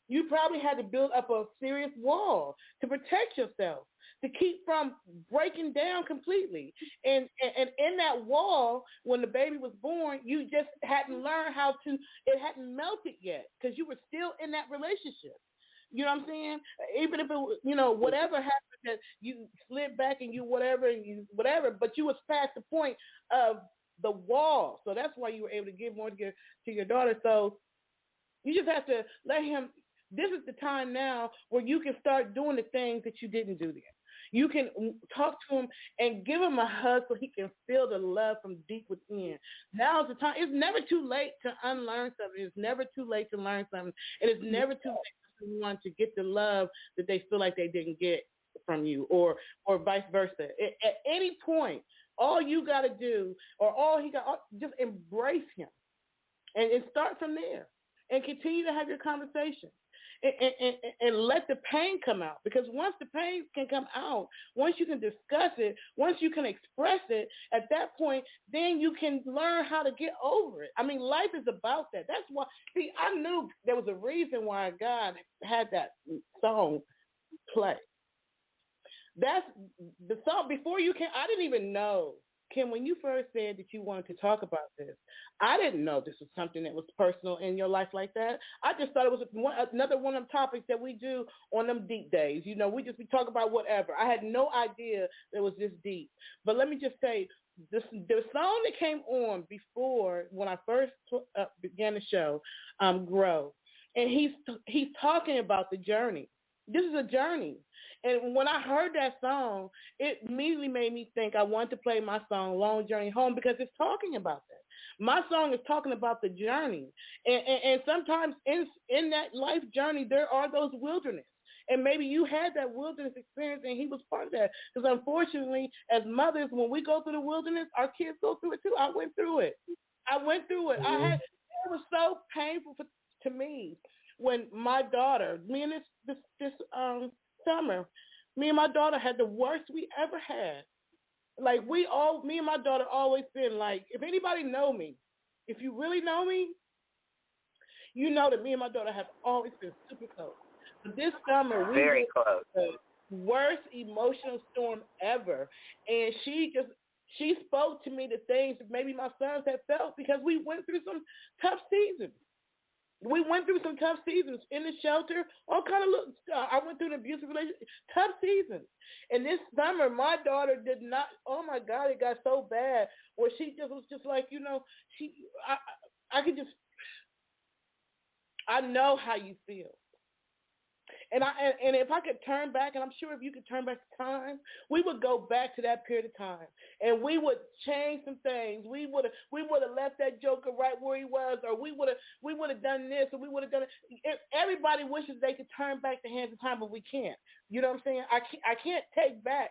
[SPEAKER 4] you probably had to build up a serious wall to protect yourself, to keep from breaking down completely. And in that wall, when the baby was born, you just hadn't learned how to, it hadn't melted yet because you were still in that relationship. You know what I'm saying? Even if it, whatever happened that you slid back and you whatever, but you was past the point of the wall. So that's why you were able to give more to your daughter. So you just have to let him, this is the time now where you can start doing the things that you didn't do then. You can talk to him and give him a hug so he can feel the love from deep within. Now's the time. It's never too late to unlearn something. It's never too late to learn something. And it's never too late for someone to get the love that they feel like they didn't get from you, or vice versa. At any point, all you got to do, or all he got, just embrace him and start from there and continue to have your conversation. And let the pain come out, because once the pain can come out, once you can discuss it, once you can express it, at that point, then you can learn how to get over it. I mean, life is about that. That's why, see, I knew there was a reason why God had that song play. That's the song before you can. I didn't even know, Kim, when you first said that you wanted to talk about this, I didn't know this was something that was personal in your life like that. I just thought it was another one of them topics that we do on them deep days. We talk about whatever. I had no idea it was this deep. But let me just say, the song that came on before when I first began the show, Grow, and he's talking about the journey. This is a journey. And when I heard that song, it immediately made me think I want to play my song, Long Journey Home, because it's talking about that. My song is talking about the journey. And sometimes in that life journey, there are those wilderness. And maybe you had that wilderness experience and he was part of that. Because unfortunately, as mothers, when we go through the wilderness, our kids go through it too. I went through it. It was so painful to me when my daughter, me and this summer, me and my daughter had the worst we ever had. Like me and my daughter always been like, if anybody know me, if you really know me, you know that me and my daughter have always been super close. But this summer, we
[SPEAKER 6] very close.
[SPEAKER 4] The worst emotional storm ever. And she spoke to me the things that maybe my sons had felt because we went through some tough seasons. We went through some tough seasons in the shelter, all kind of I went through an abusive relationship, tough seasons. And this summer, my daughter did not, oh my God, it got so bad where she just was just like, I know how you feel. And if I could turn back, and I'm sure if you could turn back time, we would go back to that period of time, and we would change some things. We would have left that joker right where he was, or we would have done this, or we would have done it. Everybody wishes they could turn back the hands of time, but we can't. You know what I'm saying? I can't take back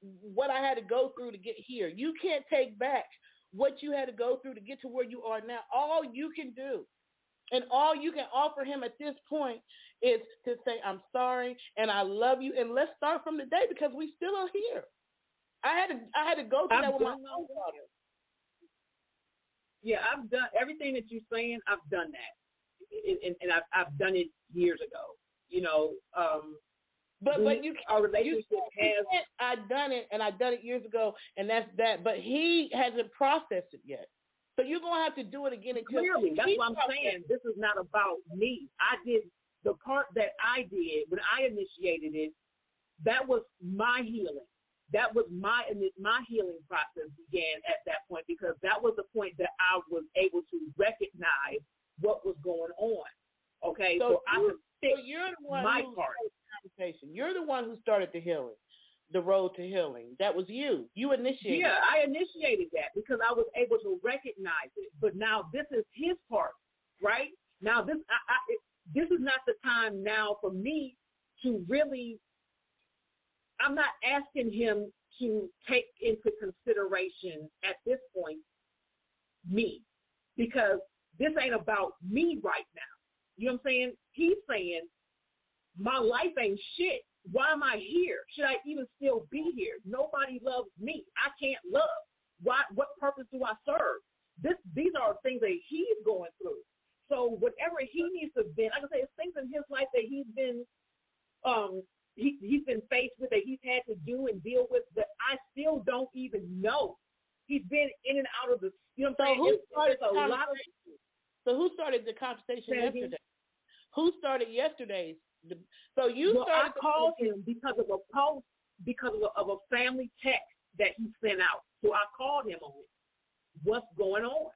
[SPEAKER 4] what I had to go through to get here. You can't take back what you had to go through to get to where you are now. All you can do, and all you can offer him at this point is to say, I'm sorry and I love you, and let's start from today because we still are here. I had to go through that with my own daughter.
[SPEAKER 5] Yeah, I've done everything that you're saying. I've done that, and I've done it years ago. You know,
[SPEAKER 4] but you
[SPEAKER 5] our relationship has.
[SPEAKER 4] I've done it years ago, and that's that. But he hasn't processed it yet. So you're gonna have to do it again until
[SPEAKER 5] clearly. That's what I'm saying. This is not about me. I did the part that I did when I initiated it. That was my healing. That was my healing process began at that point, because that was the point that I was able to recognize what was going on. Okay, so I could fix
[SPEAKER 4] you're the one
[SPEAKER 5] my
[SPEAKER 4] who
[SPEAKER 5] part.
[SPEAKER 4] Started the conversation. You're the one who started the healing, the road to healing. That was you. You initiated.
[SPEAKER 5] Yeah, I initiated that because I was able to recognize it. But now this is his part, right? Now this is not the time now for me to really. I'm not asking him to take into consideration at this point me, because this ain't about me right now. You know what I'm saying? He's saying my life ain't shit. Why am I here? Should I even still be here? Nobody loves me. I can't love. Why? What purpose do I serve? These are things that he's going through. So whatever he needs to be, like I say, it's things in his life that he's been he's been faced with, that he's had to do and deal with, that I still don't even know. He's been in and out of the, you know what I'm saying?
[SPEAKER 4] So who started the conversation yesterday? Who started yesterday's? So you started.
[SPEAKER 5] I called him because of a post, because of a family text that he sent out. So I called him on it. What's going on?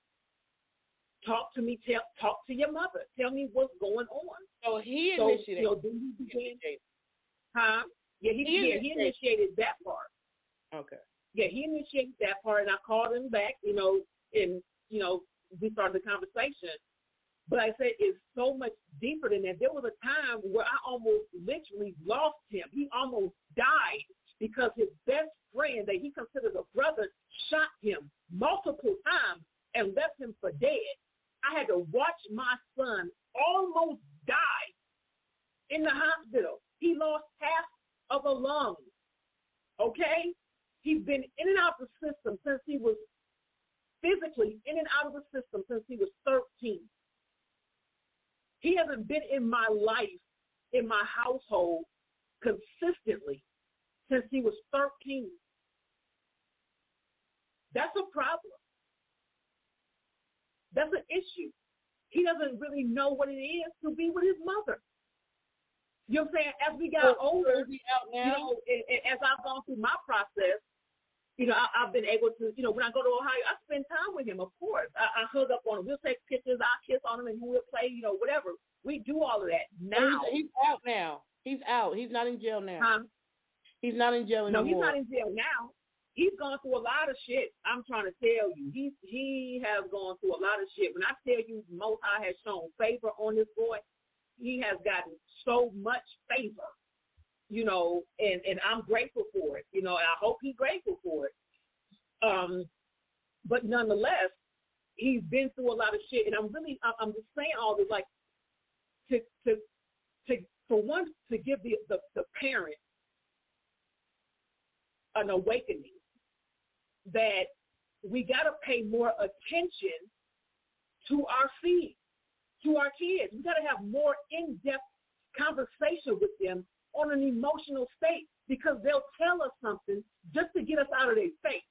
[SPEAKER 5] Talk to me. Talk to your mother. Tell me what's going on.
[SPEAKER 4] So he initiated.
[SPEAKER 5] So, then he began. Huh? Yeah, he initiated that part.
[SPEAKER 4] Okay.
[SPEAKER 5] Yeah, he initiated that part, and I called him back, and, we started the conversation. But I said it's so much deeper than that. There was a time where I almost literally lost him. He almost died because his best friend that he considered a brother shot him multiple times and left him for dead. I had to watch my son almost die in the hospital. He lost half of a lung, okay? He's been in and out of the system since he was physically in and out of the system since he was 13. He hasn't been in my life, in my household, consistently since he was 13. That's a problem. That's an issue. He doesn't really know what it is to be with his mother. You know what I'm saying? As we got older, as I've gone through my process, I've been able to, when I go to Ohio, I spend time with him, of course. I hug up on him. We'll take pictures. I'll kiss on him, and we'll play, whatever. We do all of that now.
[SPEAKER 4] He's out now. He's out. He's not in jail now.
[SPEAKER 5] Huh?
[SPEAKER 4] He's not in jail anymore.
[SPEAKER 5] No, he's not in jail now. He's gone through a lot of shit. I'm trying to tell you. He has gone through a lot of shit. When I tell you Most High has shown favor on this boy, he has gotten so much favor, and I'm grateful for it, and I hope he's grateful for it. But nonetheless, he's been through a lot of shit, and I'm just saying all this, like, for one, to give the parent an awakening that we got to pay more attention to our seed, to our kids. We got to have more in-depth conversation with them on an emotional state, because they'll tell us something just to get us out of their face,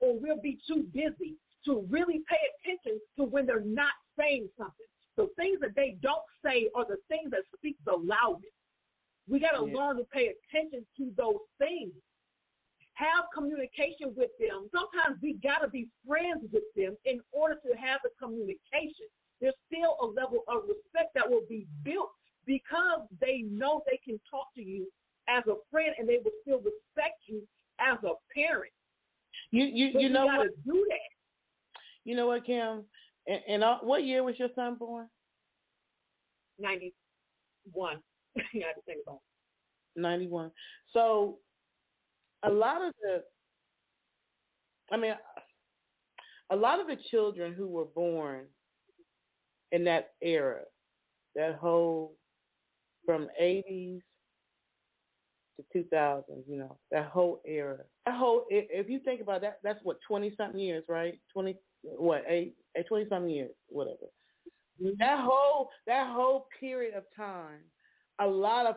[SPEAKER 5] or we'll be too busy to really pay attention to when they're not saying something. The things that they don't say are the things that speak the loudest. We got to learn to pay attention to those things. Have communication with them. Sometimes we got to be friends with them in order to have the communication. There's still a level of respect that will be built because they know they can talk to you as a friend, and they will still respect you as a parent.
[SPEAKER 4] You know what?
[SPEAKER 5] Do that.
[SPEAKER 4] You know what, Kim? And what year was your son born?
[SPEAKER 5] 91. You had to think about it.
[SPEAKER 4] 91. So a lot of the children who were born in that era, that whole from 80s to 2000s, that whole era. If you think about that, that's what, 20-something years, right? 20-something years, whatever. That whole period of time, a lot of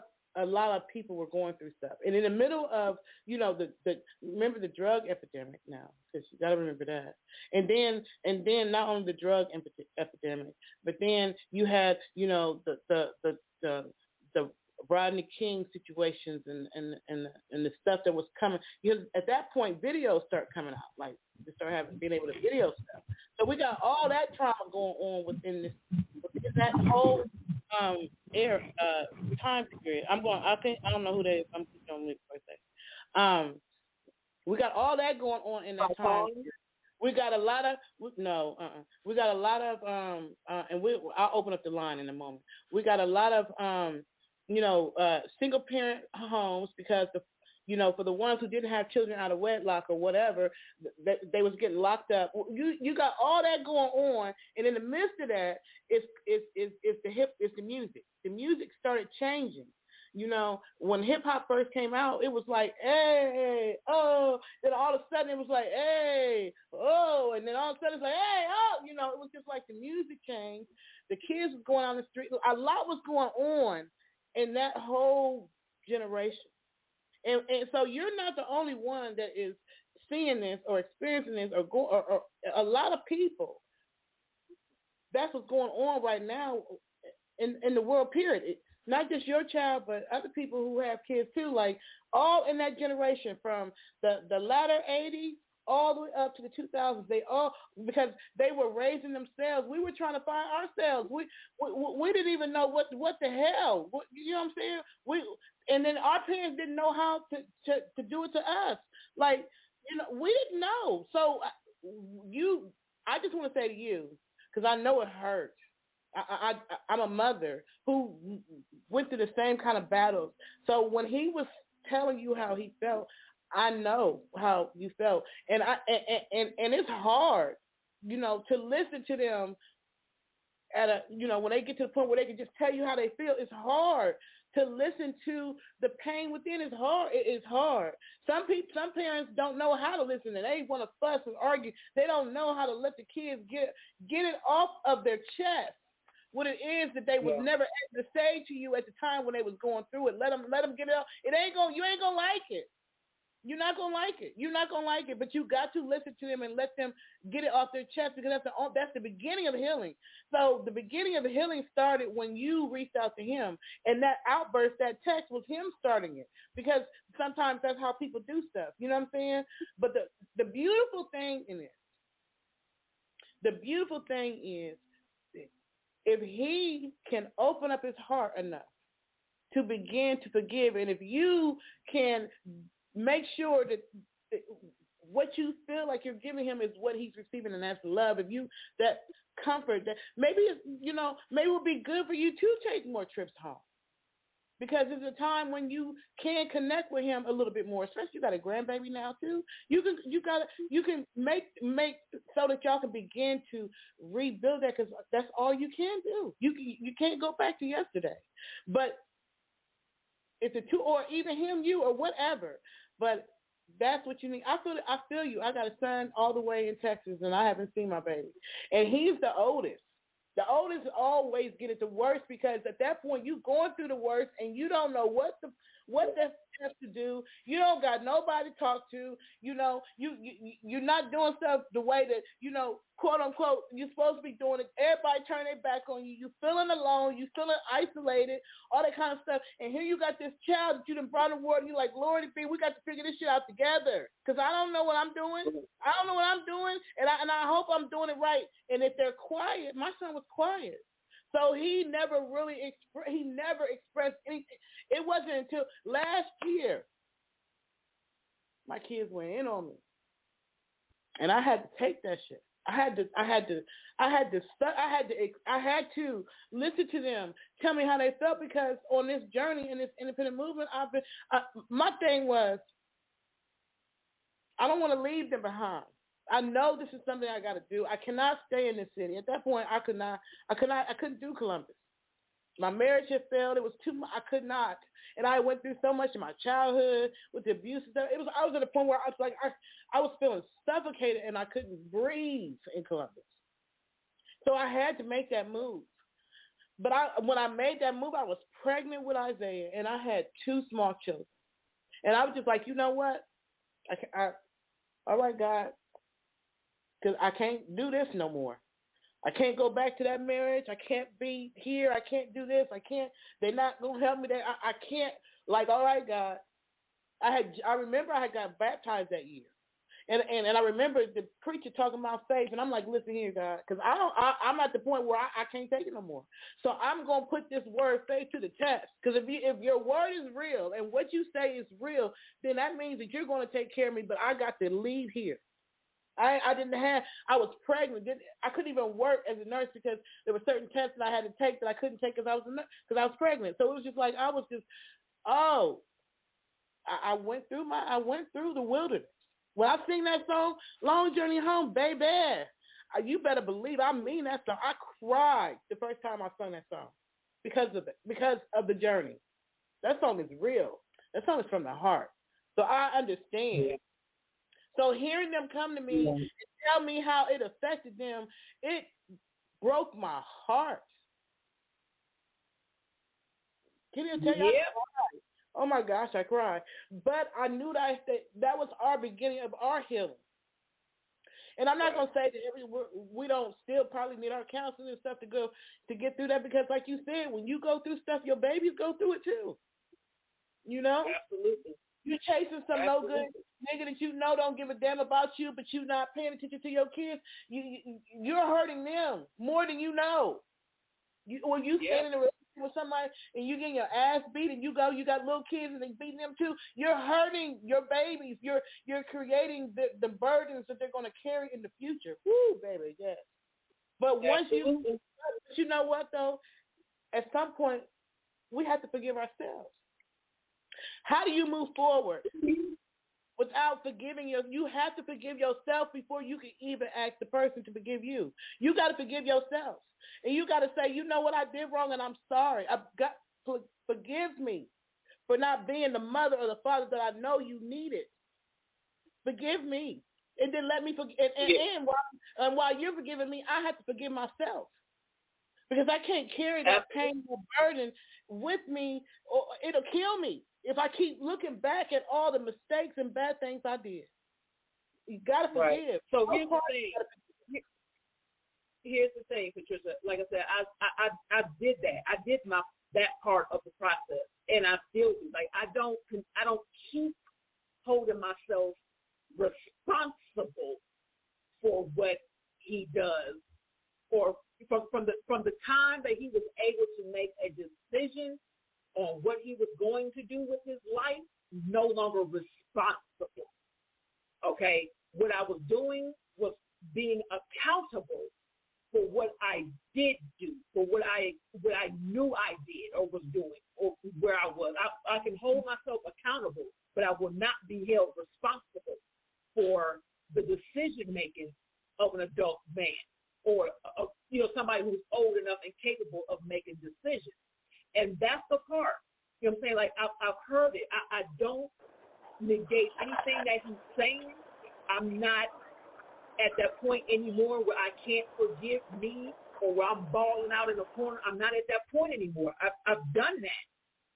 [SPEAKER 4] people were going through stuff. And in the middle of, remember the drug epidemic now, because you got to remember that. And then not only the drug epidemic, but then you had, the Rodney King situations and the stuff that was coming. Because at that point, videos start coming out, like they start being able to video stuff. So we got all that trauma going on within that whole era time period. I don't know who that is. I'm just gonna leave it right there. We got all that going on in that time. We got a lot of we got a lot of and I'll open up the line in a moment. We got a lot of single parent homes, because for the ones who didn't have children out of wedlock or whatever, they was getting locked up. You got all that going on, and in the midst of that, it's the music. The music started changing. When hip hop first came out, it was like, hey, oh. Then all of a sudden it was like, hey, oh. And then all of a sudden it's like, hey, oh. It was just like the music changed. The kids was going on the street. A lot was going on in that whole generation. And so you're not the only one that is seeing this or experiencing this, or a lot of people. That's what's going on right now in the world, period. Not just your child, but other people who have kids too, like all in that generation from the latter 80s all the way up to the 2000s. They all, because they were raising themselves. We were trying to find ourselves. We didn't even know what the hell. You know what I'm saying? And then our parents didn't know how to do it to us. Like, we didn't know. So I just want to say to you, because I know it hurts. I'm a mother who went through the same kind of battles. So when he was telling you how he felt, I know how you felt, and it's hard, to listen to them at when they get to the point where they can just tell you how they feel. It's hard to listen to the pain within. It's hard. It is hard. Some parents don't know how to listen, and they want to fuss and argue. They don't know how to let the kids get it off of their chest. What it is that they was never able to say to you at the time when they was going through it. Let them get it out. You ain't gonna like it. You're not going to like it. You're not going to like it, but you got to listen to them and let them get it off their chest, because that's the beginning of healing. So the beginning of the healing started when you reached out to him, and that outburst, that text was him starting it, because sometimes that's how people do stuff. You know what I'm saying? But the beautiful thing in it, is if he can open up his heart enough to begin to forgive, and if you can make sure that what you feel like you're giving him is what he's receiving, and that's love. If you, that comfort, that maybe maybe it would be good for you to take more trips home, because it's a time when you can connect with him a little bit more. Especially you got a grandbaby now too. You can make so that y'all can begin to rebuild that, because that's all you can do. You can't go back to yesterday, but it's a two, or even him, you, or whatever. But that's what you need. I feel you. I got a son all the way in Texas, and I haven't seen my baby. And he's the oldest. The oldest always get it the worst, because at that point you going through the worst, and you don't know what that has to do. You don't got nobody to talk to. You're not doing stuff the way that quote unquote you're supposed to be doing it. Everybody turn their back on you. You feeling alone. You feeling isolated. All that kind of stuff. And here you got this child that you done brought in the world, and you're like, Lord, we got to figure this shit out together, because I don't know what I'm doing. I don't know what I'm doing, and I hope I'm doing it right. And if they're quiet, my son was quiet. So he never expressed anything. It wasn't until last year my kids went in on me, and I had to take that shit. I had to listen to them tell me how they felt, because on this journey in this independent movement, my thing was, I don't want to leave them behind. I know this is something I got to do. I cannot stay in this city. At that point, I couldn't do Columbus. My marriage had failed. It was too much. I could not. And I went through so much in my childhood with the abuse and stuff. I was at a point where I was like, I was feeling suffocated and I couldn't breathe in Columbus. So I had to make that move. But when I made that move, I was pregnant with Isaiah and I had 2 small children. And I was just like, you know what? All right, God, because I can't do this no more. I can't go back to that marriage. I can't be here. I can't do this. I can't. They're not going to help me there. I can't. Like, all right, God. I remember I had got baptized that year. And I remember the preacher talking about faith, and I'm like, listen here, God, because I'm at the point where I can't take it no more. So I'm going to put this word faith to the test, because if your word is real and what you say is real, then that means that you're going to take care of me, but I got to leave here. I was pregnant. I couldn't even work as a nurse because there were certain tests that I had to take that I couldn't take because I was pregnant. So it was just like, I went through the wilderness. When I sing that song, Long Journey Home, baby, you better believe I mean that song. I cried the first time I sung that song because of the journey. That song is real. That song is from the heart. So I understand. Yeah. So hearing them come to me and tell me how it affected them, it broke my heart. Can you tell you? I cried. Oh my gosh, I cried. But I knew that was our beginning of our healing. And I'm not gonna say that we don't still probably need our counseling and stuff to get through that, because like you said, when you go through stuff, your babies go through it too. You know?
[SPEAKER 5] Absolutely.
[SPEAKER 4] You're chasing some no good nigga that you know don't give a damn about you, but you not paying attention to your kids. You're hurting them more than you know. When you stand in a relationship with somebody and you getting your ass beat and you got little kids and they beating them too, you're hurting your babies. You're creating the burdens that they're going to carry in the future. Woo, baby, yes. But once you know what though, at some point we have to forgive ourselves. How do you move forward without forgiving you have to forgive yourself before you can even ask the person to forgive you. You got to forgive yourself. And you got to say, you know what, I did wrong and I'm sorry. Forgive me for not being the mother or the father that I know you needed. Forgive me. And then let me forgive. And while you're forgiving me, I have to forgive myself. Because I can't carry that pain or burden with me, or it'll kill me if I keep looking back at all the mistakes and bad things I did. You got to forgive.
[SPEAKER 5] Right. So here's the thing. Here's the thing, Patricia. Like I said, I did that. I did that part of the process, and I still do. Like I don't keep holding myself responsible for what he does, or from the time that he was able to make a decision on what he was going to do with his life, no longer responsible. Okay, what I was doing was being accountable for what I did do, for what I knew I did or was doing, or where I was. I can hold myself accountable, but I will not be held responsible for the decision making of an adult man, or somebody who's old enough and capable of making decisions. And that's the part. You know what I'm saying? Like I've heard it. I don't negate anything that he's saying. I'm not at that point anymore where I can't forgive me, or where I'm bawling out in the corner. I'm not at that point anymore. I've done that.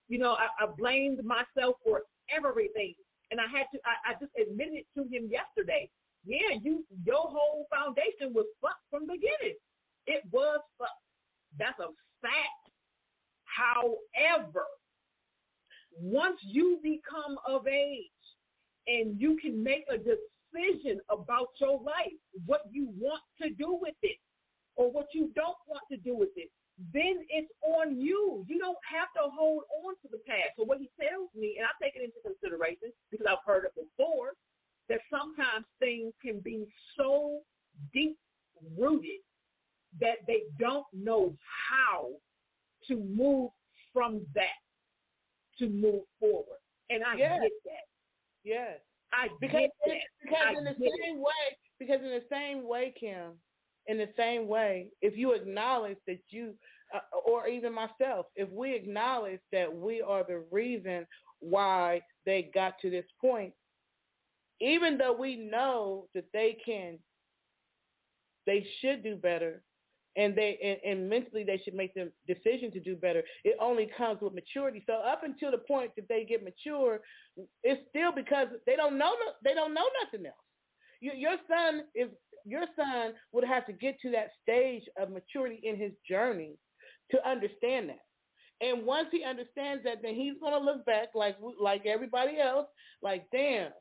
[SPEAKER 5] I blamed myself for everything. And I just admitted it to him yesterday. Yeah, your whole foundation was fucked from the beginning. It was fucked. That's a fact. However, once you become of age and you can make a decision about your life, what you want to do with it or what you don't want to do with it, then it's on you. You don't have to hold on to the past. So what he tells me, and I take it into consideration because I've heard it before, that sometimes things can be so deep-rooted that they don't know how to move from that to move forward. And I get that.
[SPEAKER 4] Yes.
[SPEAKER 5] I
[SPEAKER 4] because
[SPEAKER 5] get that.
[SPEAKER 4] Because in the same way, Kim, in the same way, if you acknowledge that you or even myself, if we acknowledge that we are the reason why they got to this point, even though we know that they should do better, and mentally they should make the decision to do better, it only comes with maturity. So up until the point that they get mature, it's still because they don't know nothing else. Your son would have to get to that stage of maturity in his journey to understand that. And once he understands that, then he's going to look back like everybody else, like, damn,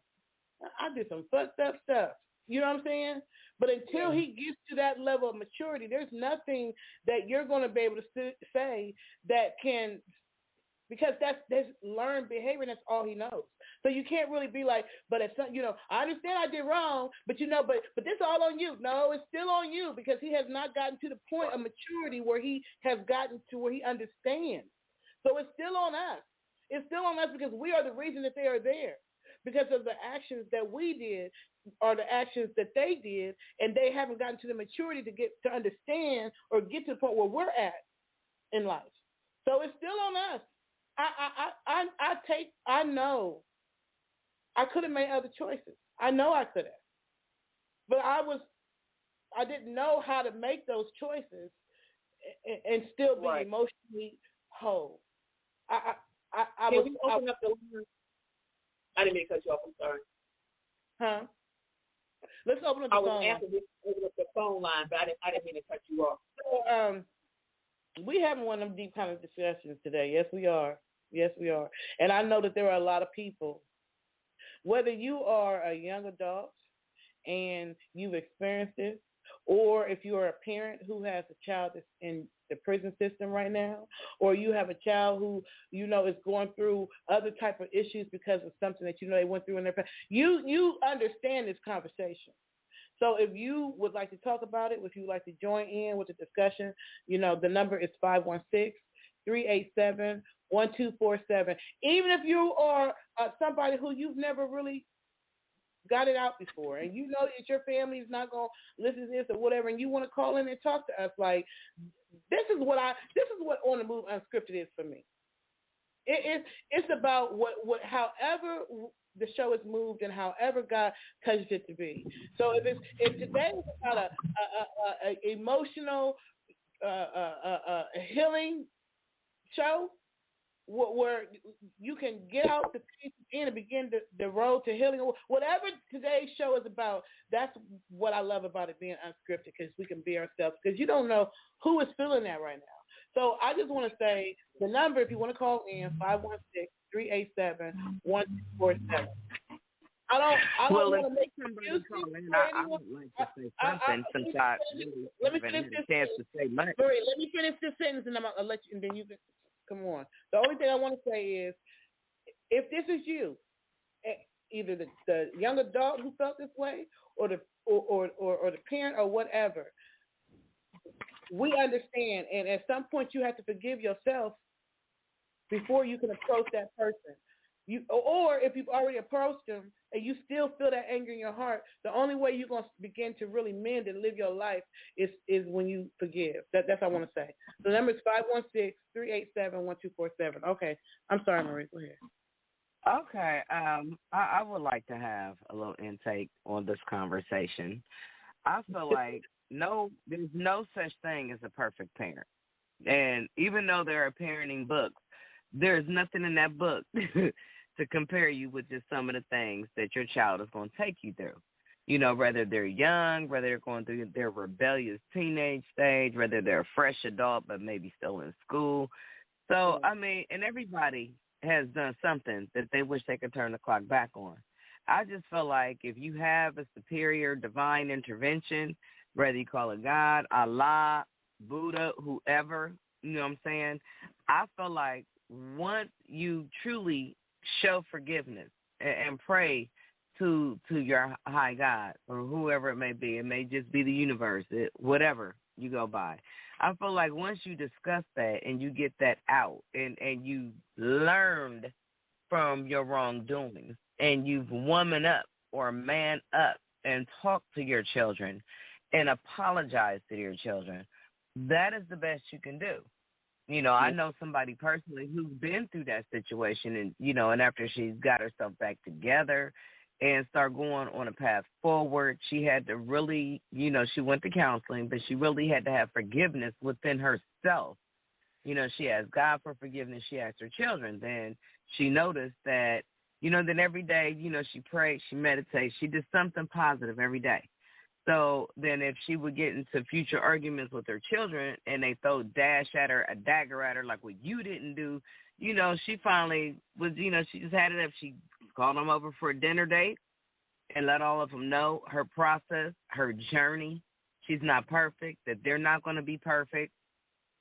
[SPEAKER 4] I did some fucked up stuff. You know what I'm saying? But until he gets to that level of maturity, there's nothing that you're going to be able to say that can, because that's learned behavior, and that's all he knows. So you can't really be like, but if some, I understand I did wrong, but but this all on you. No, it's still on you, because he has not gotten to the point of maturity where he has gotten to where he understands. So it's still on us. It's still on us, because we are the reason that they are there, because of the actions that we did or the actions that they did, and they haven't gotten to the maturity to understand or get to the point where we're at in life. So it's still on us. I know I could have made other choices. I know I could have, but I didn't know how to make those choices and still be emotionally whole.
[SPEAKER 5] Can we open up the line? I didn't mean to cut you off. I'm sorry.
[SPEAKER 4] Huh? Let's open up the phone.
[SPEAKER 5] I was asking you to open up the phone line, but I didn't mean to cut you off.
[SPEAKER 4] So, we having one of them deep kind of discussions today. Yes, we are. Yes, we are. And I know that there are a lot of people, whether you are a young adult and you've experienced this, or if you are a parent who has a child that's in the prison system right now, or you have a child who, is going through other type of issues because of something that they went through in their past, you understand this conversation. So if you would like to talk about it, if you would like to join in with the discussion, the number is 516-387-1247. Even if you are somebody who you've never really got it out before, and you know that your family is not going to listen to this or whatever, and you want to call in and talk to us, like, this is what On the Move Unscripted is for me. It's about what however the show is moved and however God touches it to be. So if today is about a emotional healing show, where you can get out the pieces in and begin the road to healing, whatever today's show is about, that's what I love about it being unscripted, because we can be ourselves, because you don't know who is feeling that right now. So I just want to say the number, if you want to call in, 516-387-1247. I don't want to make
[SPEAKER 6] somebody call in. I would like to say something since I really haven't had a chance to say much.
[SPEAKER 4] Marie, let me finish this sentence, and I'll let you, and then you can come on. The only thing I want to say is, if this is you, either the young adult who felt this way, or the parent or whatever, we understand, and at some point you have to forgive yourself before you can approach that person. Or if you've already approached them and you still feel that anger in your heart, the only way you're going to begin to really mend and live your life is when you forgive. That's what I want to say. The number is 516-387-1247. Okay. I'm sorry, Marie. Go ahead.
[SPEAKER 6] Okay. I would like to have a little intake on this conversation. I feel like there's no such thing as a perfect parent. And even though there are parenting books, there's nothing in that book to compare you with just some of the things that your child is going to take you through. Whether they're young, whether they're going through their rebellious teenage stage, whether they're a fresh adult but maybe still in school. So, and everybody has done something that they wish they could turn the clock back on. I just feel like if you have a superior divine intervention, whether you call it God, Allah, Buddha, whoever, you know what I'm saying, I feel like once you truly show forgiveness and pray to your high God or whoever it may just be the universe, whatever you go by. I feel like once you discuss that and you get that out and you learned from your wrongdoings and you've woman up or man up and talked to your children and apologize to your children, that is the best you can do. I know somebody personally who's been through that situation, and after she's got herself back together and start going on a path forward, she had to really, she went to counseling, but she really had to have forgiveness within herself. She asked God for forgiveness. She asked her children. Then she noticed that, then every day, she prayed, she meditated, she did something positive every day. So then if she would get into future arguments with her children and they throw a dagger at her, like what you didn't do, she finally was, she just had it up. She called them over for a dinner date and let all of them know her process, her journey. She's not perfect, that they're not going to be perfect.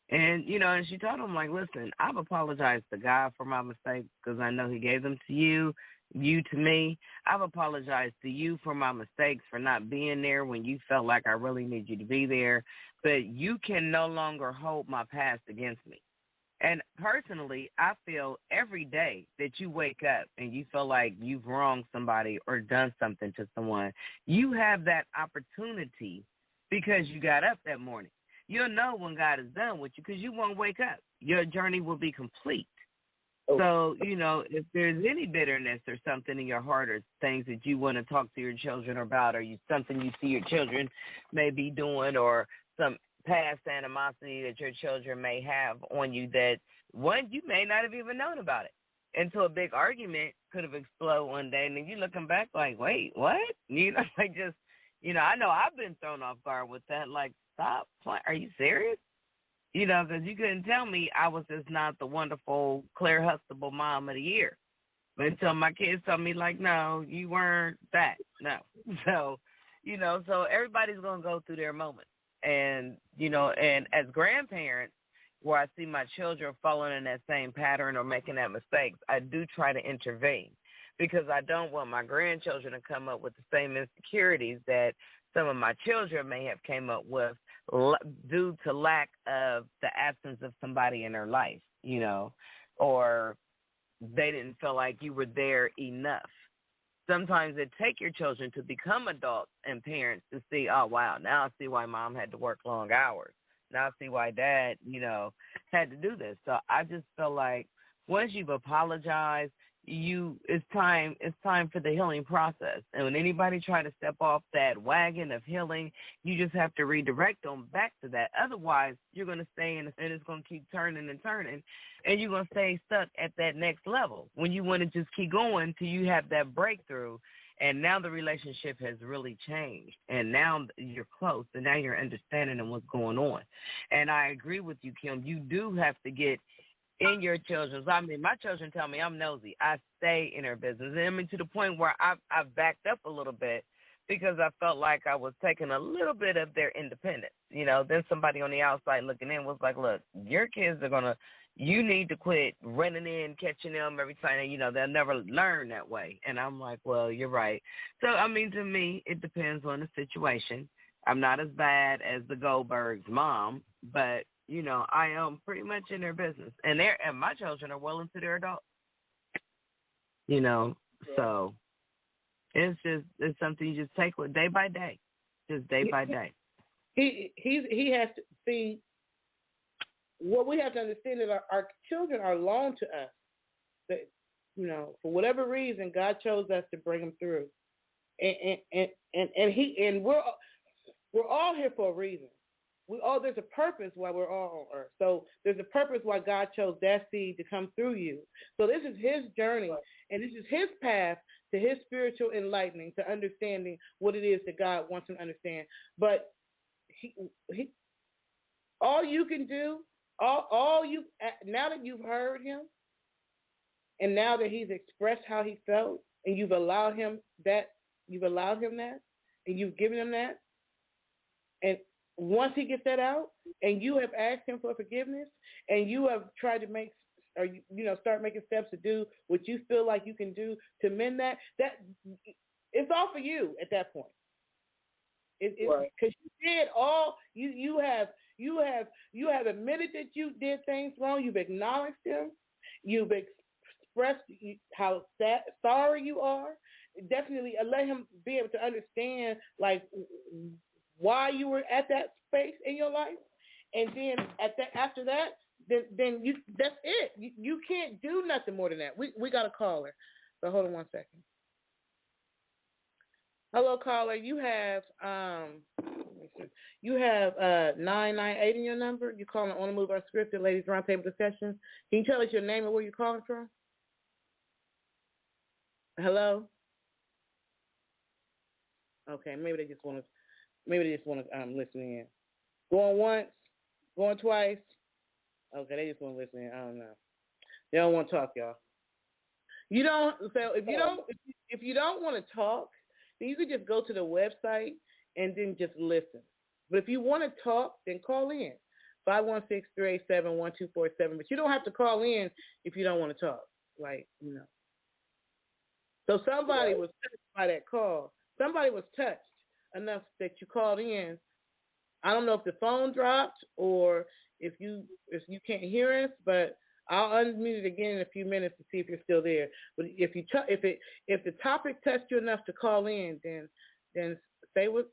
[SPEAKER 6] And, and she told them, like, listen, I've apologized to God for my mistakes because I know he gave them to you to me. I've apologized to you for my mistakes, for not being there when you felt like I really need you to be there. But you can no longer hold my past against me. And personally, I feel every day that you wake up and you feel like you've wronged somebody or done something to someone, you have that opportunity because you got up that morning. You'll know when God is done with you because you won't wake up. Your journey will be complete. So, if there's any bitterness or something in your heart or things that you want to talk to your children about or something you see your children may be doing or some past animosity that your children may have on you that, one, you may not have even known about it until a big argument could have exploded one day. And then you're looking back like, wait, what? I know I've been thrown off guard with that. Like, stop playing. Are you serious? Because you couldn't tell me I was just not the wonderful Claire Huxtable mom of the year. But until my kids told me, like, no, you weren't that. No. So, so everybody's going to go through their moments. And, and as grandparents, where I see my children following in that same pattern or making that mistake, I do try to intervene because I don't want my grandchildren to come up with the same insecurities that some of my children may have came up with due to lack of the absence of somebody in their life, or they didn't feel like you were there enough. Sometimes it takes your children to become adults and parents to see, oh, wow, now I see why mom had to work long hours. Now I see why dad, had to do this. So I just feel like once you've apologized, it's time for the healing process. And when anybody try to step off that wagon of healing, you just have to redirect them back to that. Otherwise, you're going to stay in, and it's going to keep turning and turning, and you're going to stay stuck at that next level when you want to just keep going till you have that breakthrough. And now the relationship has really changed, and now you're close, and now you're understanding of what's going on. And I agree with you, Kim. You do have to get in your children's. I mean, my children tell me I'm nosy. I stay in their business. And I mean, to the point where I've backed up a little bit because I felt like I was taking a little bit of their independence. Then somebody on the outside looking in was like, look, your kids are you need to quit running in, catching them every time. They'll never learn that way. And I'm like, well, you're right. So, I mean, to me, it depends on the situation. I'm not as bad as the Goldberg's mom, but I am pretty much in their business, and my children are well into their adults. So it's something you just take with day by day, just day by day.
[SPEAKER 4] He has to see. What we have to understand is our children are loaned to us. That for whatever reason, God chose us to bring them through, and we're all here for a reason. There's a purpose why we're all on earth. So there's a purpose why God chose that seed to come through you. So this is his journey, and this is his path to his spiritual enlightening, to understanding what it is that God wants him to understand. But he all you can do, now that you've heard him, and now that he's expressed how he felt, and you've allowed him that, and you've given him that, and once he gets that out, and you have asked him for forgiveness, and you have tried to start making steps to do what you feel like you can do to mend that it's all for you at that point. Because you did all you have admitted that you did things wrong. You've acknowledged them. You've expressed how sorry you are. Definitely let him be able to understand like why you were at that space in your life, and then after that, then you that's it. You can't do nothing more than that. We got a caller. So hold on one second. Hello, caller. You have 998 in your number. You calling on the Move Unscripted Ladies Roundtable Discussions. Can you tell us your name and where you're calling from? Hello. Okay, maybe they just want to listen in. Going once, going twice. Okay, they just want to listen in. I don't know. They don't want to talk, y'all. You don't. So if you don't want to talk, then you could just go to the website and then just listen. But if you want to talk, then call in 516-387-1247. But you don't have to call in if you don't want to talk. Like, you know. So somebody was touched by that call. Somebody was touched enough that you called in. I don't know if the phone dropped or if you can't hear us, but I'll unmute it again in a few minutes to see if you're still there. But if the topic touched you enough to call in, then say what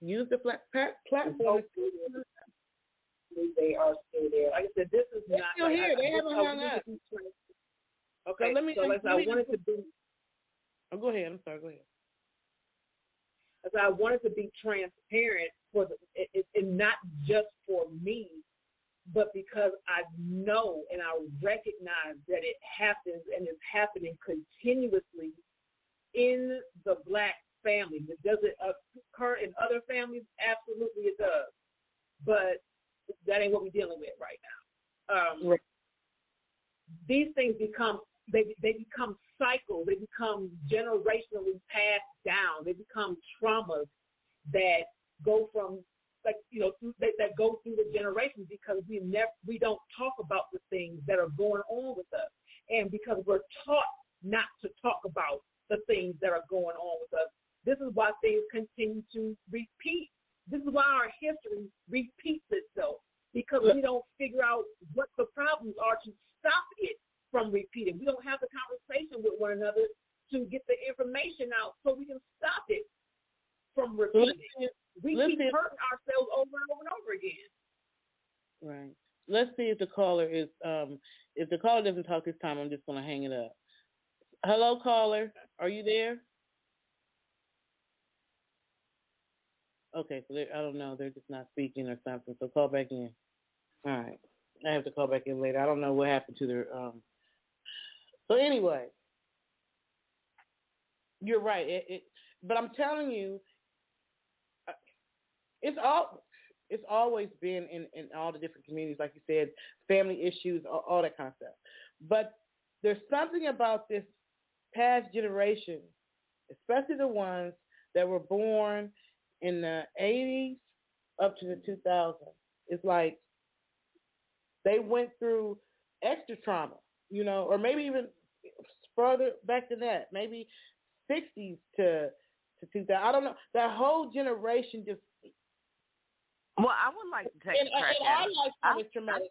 [SPEAKER 4] use the platform.
[SPEAKER 5] They are still there. Like I said, this is
[SPEAKER 4] They're
[SPEAKER 5] not
[SPEAKER 4] still here. They haven't hung up.
[SPEAKER 5] Okay,
[SPEAKER 4] Oh, go ahead. I'm sorry. Go ahead.
[SPEAKER 5] So I wanted to be transparent and not just for me, but because I know and I recognize that it happens and is happening continuously in the Black family. Does it occur in other families? Absolutely it does. But that ain't what we're dealing with right now.
[SPEAKER 4] Right.
[SPEAKER 5] These things become cycles. They become generationally passed down. They become traumas that go from that go through the generations because we don't talk about the things that are going on with us, and because we're taught not to talk about the things that are going on with us. This is why things continue to repeat. This is why our history repeats itself, because we don't figure out what the problems are to stop it from repeating. We don't have the conversation with one another to get the information out so we can stop it from repeating. We keep hurting ourselves over and over and over again.
[SPEAKER 4] Right. Let's see if the caller is if the caller doesn't talk this time, I'm just going to hang it up. Hello, caller. Are you there? Okay, so I don't know. They're just not speaking or something. So call back in. All right. I have to call back in later. I don't know what happened to their So anyway, you're right. But I'm telling you, it's always been in all the different communities, like you said, family issues, all that kind of stuff. But there's something about this past generation, especially the ones that were born in the 80s up to the 2000s. It's like they went through extra trauma, or maybe even further back than that, maybe 60s to 2000. I don't know. That whole generation just.
[SPEAKER 6] Well, I would like to take a crack at it.
[SPEAKER 4] Our lifetime is traumatic.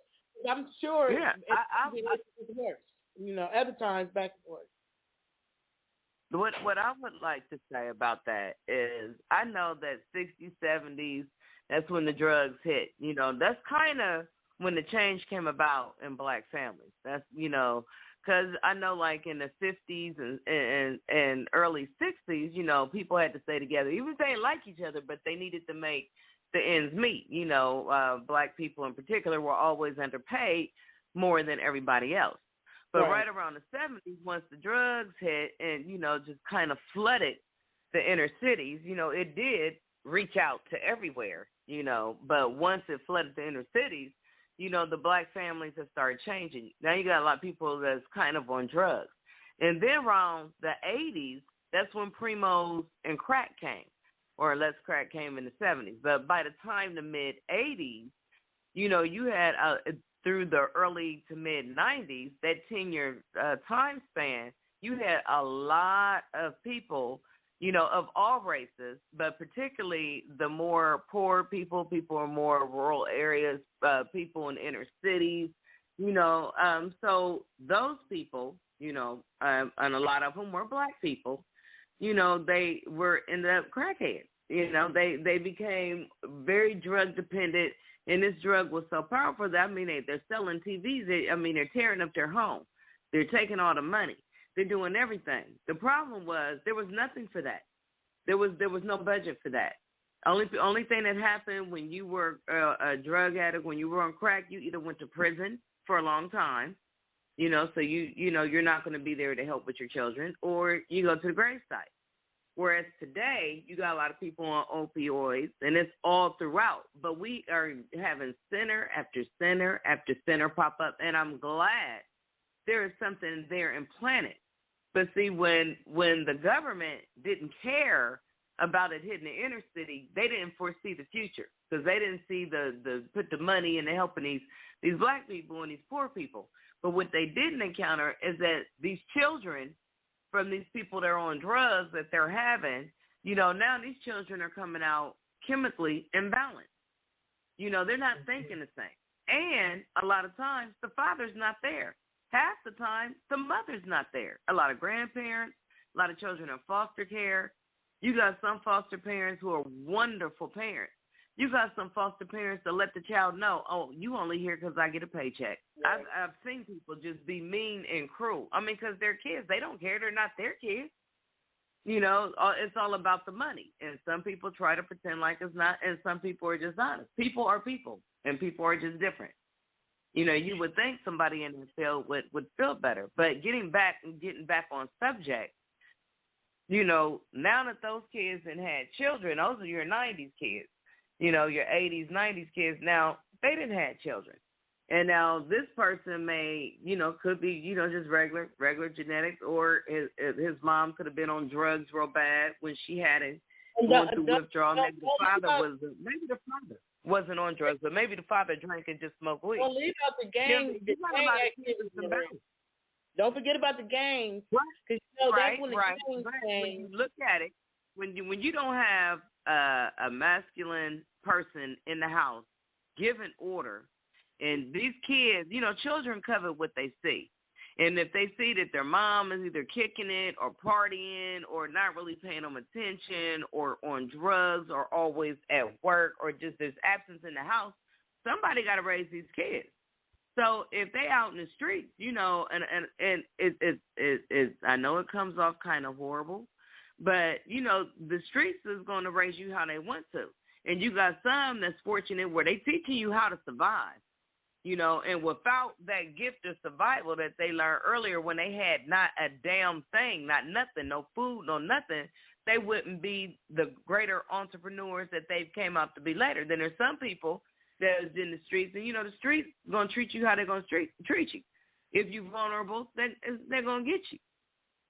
[SPEAKER 4] I'm sure it's worse. Other times back and forth.
[SPEAKER 6] What I would like to say about that is I know that 60s, 70s, that's when the drugs hit. That's kind of when the change came about in Black families. That's, because I know like in the 50s and early 60s, people had to stay together. Even if they didn't like each other, but they needed to make the ends meet. Black people in particular were always underpaid more than everybody else. But right around the 70s, once the drugs hit and, just kind of flooded the inner cities, it did reach out to everywhere, But once it flooded the inner cities, the Black families have started changing. Now you got a lot of people that's kind of on drugs. And then around the 80s, that's when primos and crack came, or less crack came in the 70s. But by the time the mid-80s, you had through the early to mid-90s, that 10-year time span, you had a lot of people, of all races, but particularly the more poor people in more rural areas, people in inner cities, so those people, and a lot of them were Black people, they ended up crackheads. They became very drug dependent And this drug was so powerful that, they're selling TVs. They're tearing up their home. They're taking all the money. They're doing everything. The problem was there was nothing for that. There was no budget for that. Only thing that happened when you were a drug addict, when you were on crack, you either went to prison for a long time, so you're not going to be there to help with your children, or you go to the gravesite. Whereas today, you got a lot of people on opioids, and it's all throughout. But we are having center after center after center pop up, and I'm glad there is something there implanted. But see, when the government didn't care about it hitting the inner city, they didn't foresee the future because they didn't see the put the money into helping these black people and these poor people. But what they didn't encounter is that these children from these people that are on drugs that they're having, now these children are coming out chemically imbalanced. They're not thinking the same. And a lot of times the father's not there. Half the time the mother's not there. A lot of grandparents, a lot of children in foster care. You got some foster parents who are wonderful parents. You got some foster parents that let the child know, oh, you only here because I get a paycheck. Right. I've seen people just be mean and cruel. Because they're kids. They don't care. They're not their kids. It's all about the money. And some people try to pretend like it's not, and some people are just honest. People are people, and people are just different. You would think somebody in the field would feel better. But getting back on subject, now that those kids had children, those are your 90s kids. Your 80s, 90s kids, now they didn't have children. And now this person may, could be, just regular genetics, or his mom could have been on drugs real bad when she had it, going through withdrawal. Maybe the father wasn't on drugs, but maybe the father drank and just smoked weed.
[SPEAKER 4] Well, leave out the gang. Don't forget about the gangs. Because that's when the gangs came.
[SPEAKER 6] When you look at it, when you don't have a masculine person in the house giving order, and these kids, children cover what they see. And if they see that their mom is either kicking it or partying or not really paying them attention or on drugs or always at work or just there's absence in the house, somebody got to raise these kids. So if they out in the streets, and it I know it comes off kind of horrible, but, the streets is going to raise you how they want to. And you got some that's fortunate where they teaching you how to survive, and without that gift of survival that they learned earlier when they had not a damn thing, not nothing, no food, no nothing, they wouldn't be the greater entrepreneurs that they came out to be later. Then there's some people that's in the streets, and, the streets going to treat you how they're going to treat you. If you're vulnerable, they're going to get you.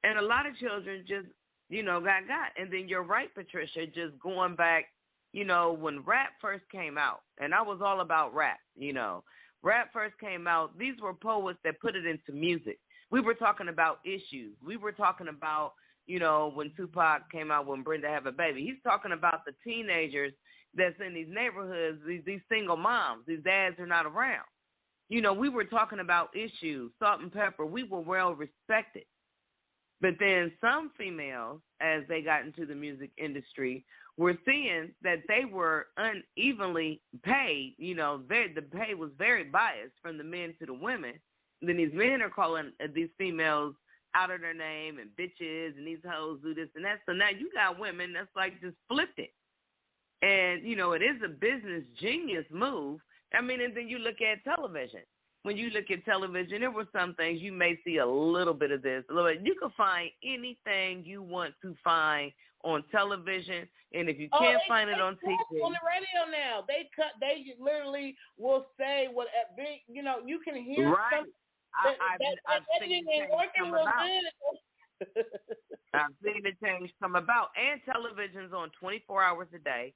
[SPEAKER 6] And a lot of children just, got. And then you're right, Patricia, just going back, when rap first came out, and I was all about rap, Rap first came out, these were poets that put it into music. We were talking about issues. We were talking about, when Tupac came out, when Brenda Have a Baby. He's talking about the teenagers that's in these neighborhoods, these single moms. These dads are not around. We were talking about issues, Salt and Pepper. We were well respected. But then some females, as they got into the music industry, were seeing that they were unevenly paid. The pay was very biased from the men to the women. And then these men are calling these females out of their name and bitches and these hoes do this and that. So now you got women that's like just flipped it. And, it is a business genius move. And then you look at television. When you look at television, there were some things you may see a little bit of this, a little bit. You can find anything you want to find on television, and if you can't find it on TV,
[SPEAKER 4] on the radio now, they literally will say what you can hear.
[SPEAKER 6] Right, I've seen it come about. I've seen the change come about, and television's on 24 hours a day.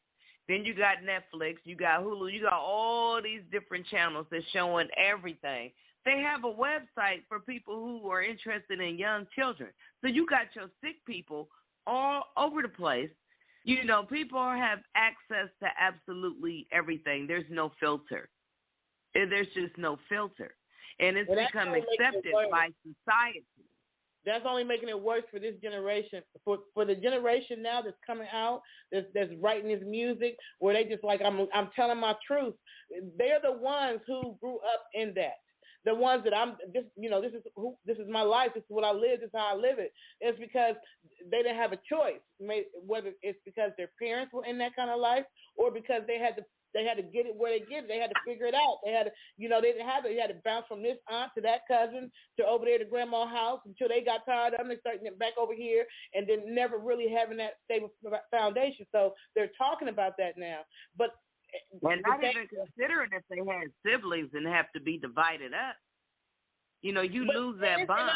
[SPEAKER 6] Then you got Netflix, you got Hulu, you got all these different channels that's showing everything. They have a website for people who are interested in young children. So you got your sick people all over the place. People have access to absolutely everything. There's no filter. There's just no filter. And it's become accepted by society.
[SPEAKER 4] That's only making it worse for this generation. For the generation now that's coming out, that's writing this music, where they just like, I'm telling my truth. They're the ones who grew up in that. The ones that this is my life. This is what I live. This is how I live it. It's because they didn't have a choice. Whether it's because their parents were in that kind of life, or because they had to get it where they get it. They had to figure it out. They had to, they didn't have it. They had to bounce from this aunt to that cousin to over there to grandma's house until they got tired of them and starting it back over here, and then never really having that stable foundation. So they're talking about that now. But
[SPEAKER 6] and not even considering if they had siblings and have to be divided up. You lose that bond.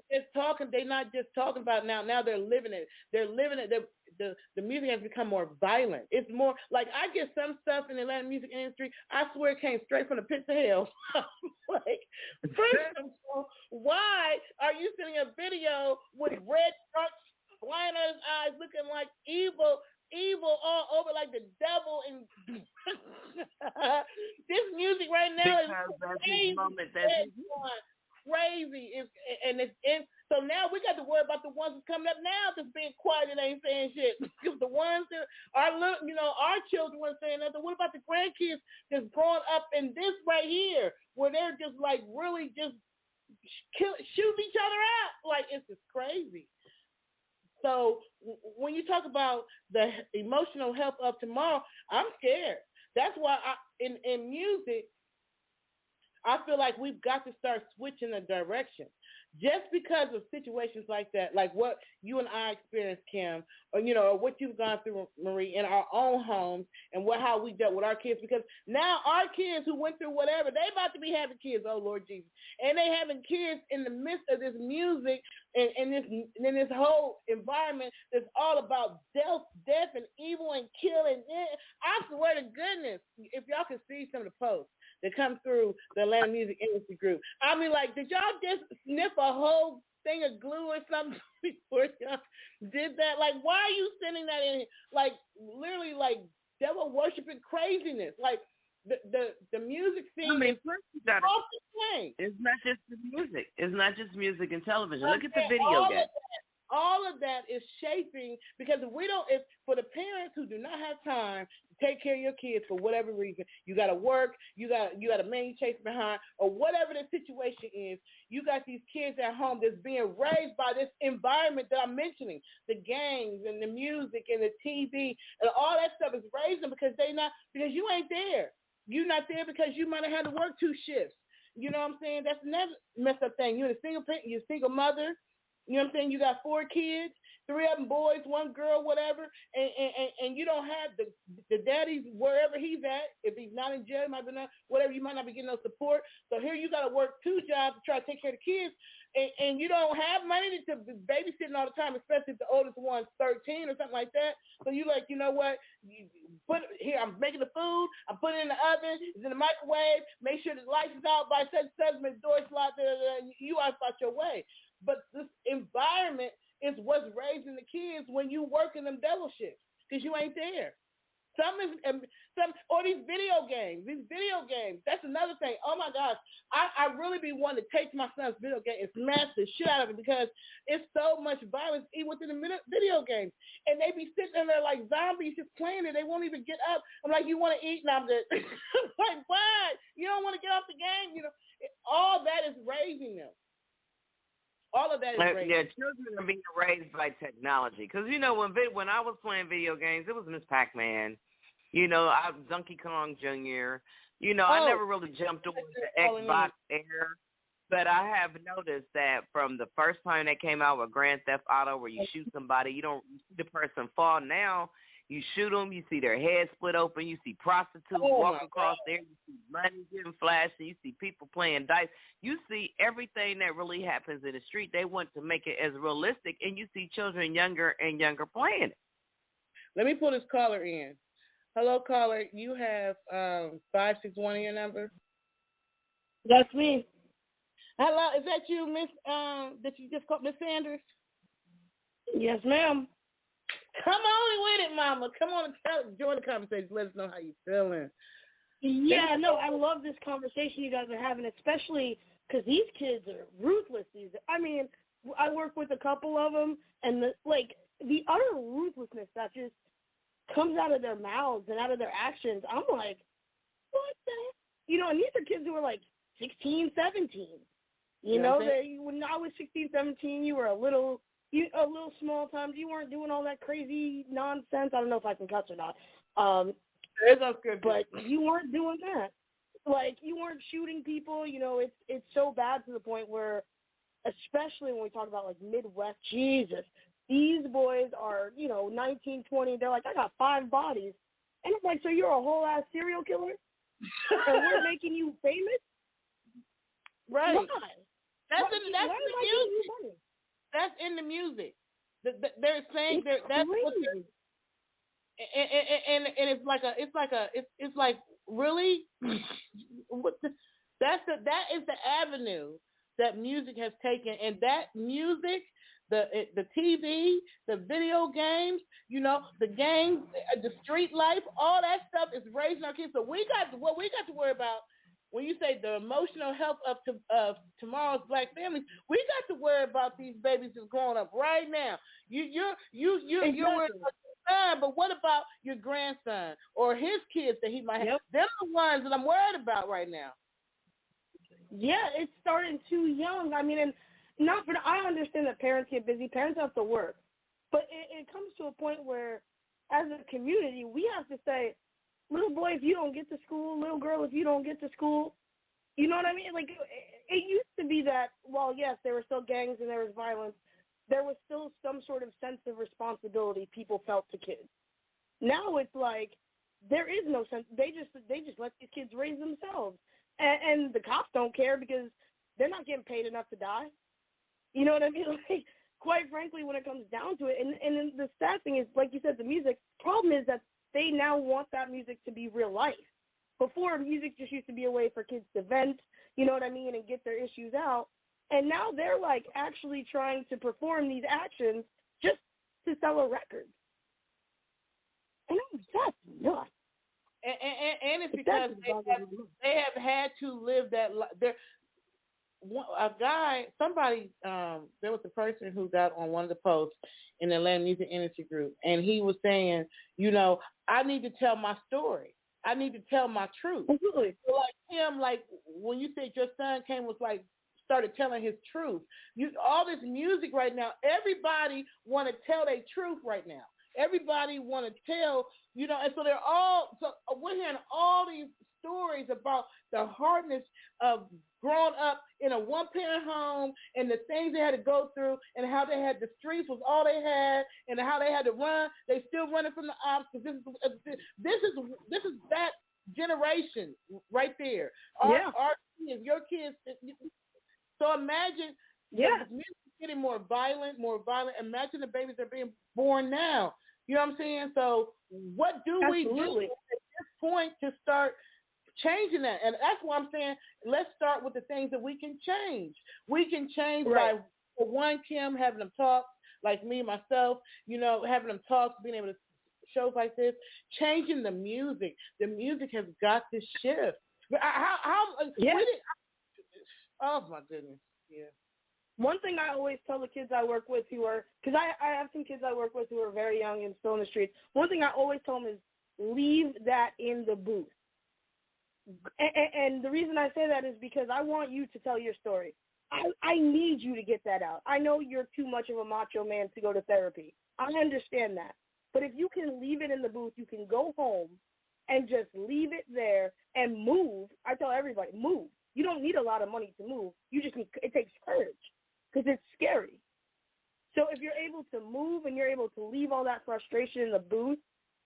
[SPEAKER 4] They're not just talking about it now. Now they're living it. They're living it. The music has become more violent. It's more like, I get some stuff in the Atlanta music industry, I swear it came straight from the pits of hell. Like, first of all, why are you sending a video with red trucks flying out his eyes, looking like evil all over, like the devil? And this music right now is crazy. Crazy. So now we got to worry about the ones that's coming up now that's being quiet and ain't saying shit. Because the ones that are, our children weren't saying nothing. What about the grandkids that's growing up in this right here, where they're just like really just shooting each other out? Like, it's just crazy. So when you talk about the emotional health of tomorrow, I'm scared. That's why in music, I feel like we've got to start switching the direction. Just because of situations like that, like what you and I experienced, Kim, or what you've gone through, Marie, in our own homes, and how we dealt with our kids. Because now our kids who went through whatever, they about to be having kids. Oh Lord Jesus, and they having kids in the midst of this music and this whole environment that's all about death and evil and killing. I swear to goodness, if y'all could see some of the posts that come through the Atlanta Music Industry Group, I mean, like, did y'all just sniff a whole thing of glue or something before y'all did that? Like, why are you sending that in? Like, literally, like, devil worshiping craziness. Like, the music scene is off the chain.
[SPEAKER 6] It's not just the music. It's not just music and television. Look at the video games.
[SPEAKER 4] All of that is shaping, because if for the parents who do not have time to take care of your kids for whatever reason, you got to work, you got a man you chase behind, or whatever the situation is, you got these kids at home that's being raised by this environment that I'm mentioning, the gangs and the music and the TV and all that stuff is raising because because you ain't there. You're not there because you might have had to work 2 shifts. You know what I'm saying? That's another messed up thing. You're a single mother. You know what I'm saying? You got 4 kids, 3 of them boys, 1 girl, whatever, and you don't have the daddy's wherever he's at. If he's not in jail, might be not, whatever, you might not be getting no support. So here you got to work 2 jobs to try to take care of the kids, and you don't have money to be babysitting all the time, especially if the oldest one's 13 or something like that. So you like, you know what? I'm making the food, I'm putting it in the oven, it's in the microwave, make sure the lights is out by such and such, make the doors locked, you are out your way. But this environment is what's raising the kids when you work in them devil shifts, because you ain't there. Or these video games. That's another thing. Oh my gosh, I really be wanting to take my son's video game and smash the shit out of it, because it's so much violence even within the video games, and they be sitting there like zombies just playing it. They won't even get up. I'm like, you want to eat? And I'm just like, why? You don't want to get off the game? All that is raising them. All of that is raising.
[SPEAKER 6] Yeah, children are being raised by technology. Because, when I was playing video games, it was Miss Pac-Man. Donkey Kong Jr. I never really jumped over the Xbox era. But I have noticed that from the first time they came out with Grand Theft Auto, where you shoot somebody, you don't see the person fall. Now you shoot them, you see their head split open, you see prostitutes walking across there, you see money getting flashed, and you see people playing dice. You see everything that really happens in the street. They want to make it as realistic, and you see children younger and younger playing it.
[SPEAKER 4] Let me pull this caller in. Hello, caller. You have 561 in your number?
[SPEAKER 7] That's me.
[SPEAKER 4] Hello, is that you, Miss? That you just called Miss Sanders?
[SPEAKER 7] Yes, ma'am.
[SPEAKER 4] Come on with it, Mama. Come on and join the conversation. Let us know how you feeling.
[SPEAKER 7] Yeah, no, I love this conversation you guys are having, especially because these kids are ruthless. I mean, I work with a couple of them, and the utter ruthlessness that just comes out of their mouths and out of their actions. I'm like, what the heck? You know, and these are kids who are like 16, 17. You know, when I was 16, 17, you were a little small times. You weren't doing all that crazy nonsense. I don't know if I can cuss or not.
[SPEAKER 4] It's unscripted.
[SPEAKER 7] But you weren't doing that. Like, you weren't shooting people. You know, it's so bad to the point where, especially when we talk about, like, Midwest, Jesus, these boys are, 19, 20. They're like, I got 5 bodies. And it's like, so you're a whole-ass serial killer? And we're making you famous?
[SPEAKER 4] Right.
[SPEAKER 7] Why?
[SPEAKER 4] That's in the music. That's in the music. They're saying that's what they're, and it's like really that is the avenue that music has taken, and that music, the TV, the video games, the games, the street life, all that stuff is raising our kids. So we got to worry about. When you say the emotional health of tomorrow's black families, we got to worry about these babies who's growing up right now. You're worried about your son, but what about your grandson or his kids that he might have?
[SPEAKER 7] Yep.
[SPEAKER 4] They're the ones that I'm worried about right now.
[SPEAKER 7] Yeah, it's starting too young. I mean, and I understand that parents get busy. Parents have to work. But it comes to a point where, as a community, we have to say, little boy, if you don't get to school, little girl, if you don't get to school, you know what I mean? Like, it used to be that, well, yes, there were still gangs and there was violence. There was still some sort of sense of responsibility people felt to kids. Now it's like there is no sense. They just let these kids raise themselves. And the cops don't care because they're not getting paid enough to die. You know what I mean? Like, quite frankly, when it comes down to it, and the sad thing is, like you said, the music, problem is that they now want that music to be real life. Before, music just used to be a way for kids to vent, you know what I mean, and get their issues out. And now they're, like, actually trying to perform these actions just to sell a record. And that's nuts.
[SPEAKER 4] And it's because they have had to live that life. There was a person who got on one of the posts in the Atlanta Music Industry Group, and he was saying, I need to tell my story. I need to tell my truth.
[SPEAKER 7] Absolutely.
[SPEAKER 4] So like him, like when you said your son started telling his truth. All this music right now, everybody want to tell their truth right now. Everybody want to tell, and so we're hearing all these stories about the hardness of growing up in a one-parent home and the things they had to go through and how they had the streets was all they had and how they had to run. They still running from the ops because this is that generation right there. Our kids, your kids. So imagine the music getting more violent. Imagine the babies that are being born now. You know what I'm saying? So what do we do at this point to start changing that? And that's why I'm saying let's start with the things that we can change. We can change by, for one, Kim, having them talk, like me, myself, having them talk, being able to shows like this, changing the music. The music has got to shift. Oh, my goodness. Yeah.
[SPEAKER 7] One thing I always tell the kids I work with because I have some kids I work with who are very young and still in the streets. One thing I always tell them is leave that in the booth. And the reason I say that is because I want you to tell your story. I need you to get that out. I know you're too much of a macho man to go to therapy. I understand that. But if you can leave it in the booth, you can go home and just leave it there and move. I tell everybody, move. You don't need a lot of money to move. It takes courage because it's scary. So if you're able to move and you're able to leave all that frustration in the booth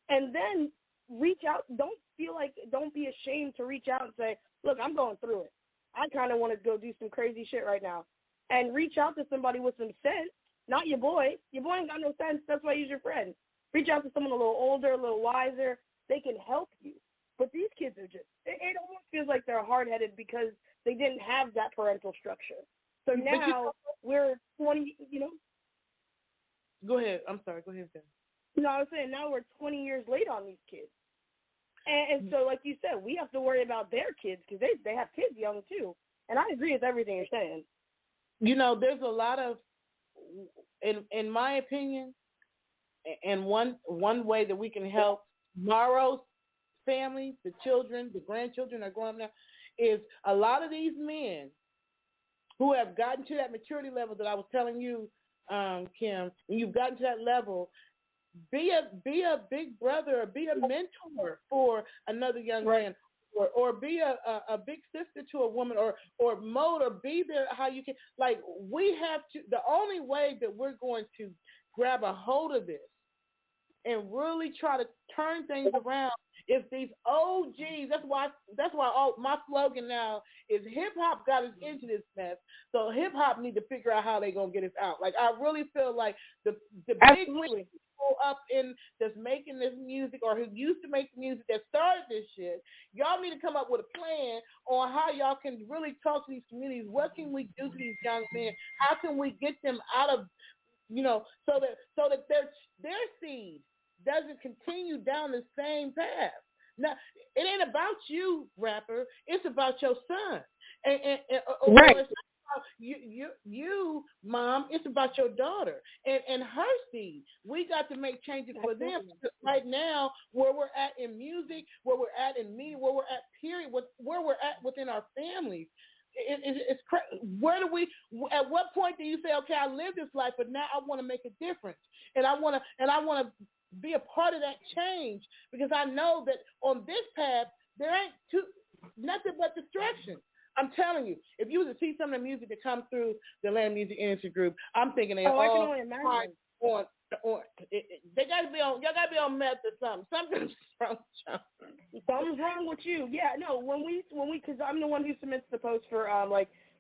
[SPEAKER 7] and then reach out, don't be ashamed to reach out and say, look, I'm going through it. I kind of want to go do some crazy shit right now. And reach out to somebody with some sense, not your boy. Your boy ain't got no sense. That's why he's your friend. Reach out to someone a little older, a little wiser. They can help you. But these kids are just, it almost feels like they're hard-headed because they didn't have that parental structure. So now we're 20,
[SPEAKER 4] Go ahead. I'm sorry. Go ahead, Ben.
[SPEAKER 7] No, I was saying now we're 20 years late on these kids. And so, like you said, we have to worry about their kids because they have kids young, too. And I agree with everything you're saying.
[SPEAKER 4] There's a lot of in my opinion, and one way that we can help tomorrow's families, the children, the grandchildren that are growing up now, is a lot of these men who have gotten to that maturity level that I was telling you, Kim, and you've gotten to that level. Be a big brother, or be a mentor for another young man, or be a big sister to a woman, or mold, or be there how you can. Like, we have to. The only way that we're going to grab a hold of this and really try to turn things around is these OGs. That's why all my slogan now is hip hop got us into this mess. So hip hop need to figure out how they gonna get us out. Like, I really feel like the big people up in that's making this music, or who used to make the music, that started this shit, y'all need to come up with a plan on how y'all can really talk to these communities. What can we do to these young men? How can we get them out of, so that their seed doesn't continue down the same path. Now, it ain't about you, rapper. It's about your son. And
[SPEAKER 5] right.
[SPEAKER 4] It's not about you, mom. It's about your daughter and her seed. We got to make changes for them. Because right now, where we're at in music, where we're at in media, where we're at, period, where we're at within our families, it's where do we? At what point do you say, okay, I lived this life, but now I want to make a difference, and I want to be a part of that change, because I know that on this path there ain't nothing but destruction. I'm telling you, if you were to see some of the music that comes through the Atlanta Music Industry Group, I'm thinking they all
[SPEAKER 7] I can only imagine.
[SPEAKER 4] They got to be on. Y'all got to be on meth or something. Something's wrong.
[SPEAKER 7] Something's wrong with you. Yeah, no. When we, because I'm the one who submits the post for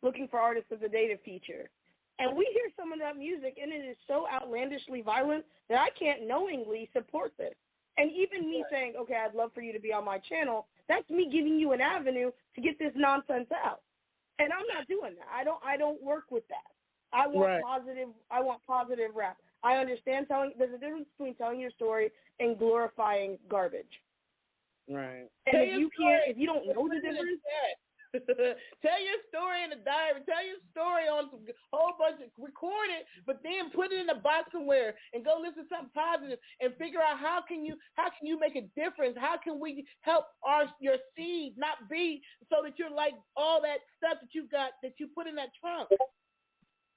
[SPEAKER 7] looking for artists of the day to feature, and we hear some of that music, and it is so outlandishly violent that I can't knowingly support this. And even me saying, okay, I'd love for you to be on my channel, that's me giving you an avenue to get this nonsense out. And I'm not doing that. I don't work with that. I want positive. I want positive rap. I understand there's a difference between telling your story and glorifying garbage.
[SPEAKER 4] Right.
[SPEAKER 7] And if you don't know the difference,
[SPEAKER 4] tell your story in the diary. Tell your story on a whole bunch of, record it, but then put it in a box somewhere and go listen to something positive and figure out how can you make a difference? How can we help your seed not be so that you're like all that stuff that you got that you put in that trunk?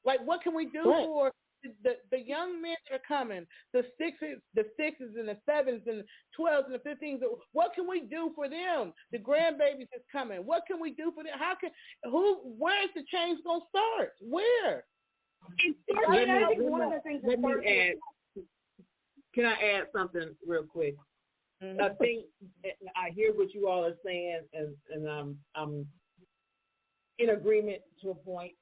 [SPEAKER 4] Like, what can we do for the young men that are coming, the sixes and the sevens and the 12s and the 15s? What can we do for them? The grandbabies that's coming. What can we do for them? Where is the change gonna start? Where?
[SPEAKER 5] Can I add something real quick? Mm-hmm. I think I hear what you all are saying, and I'm in agreement to a point.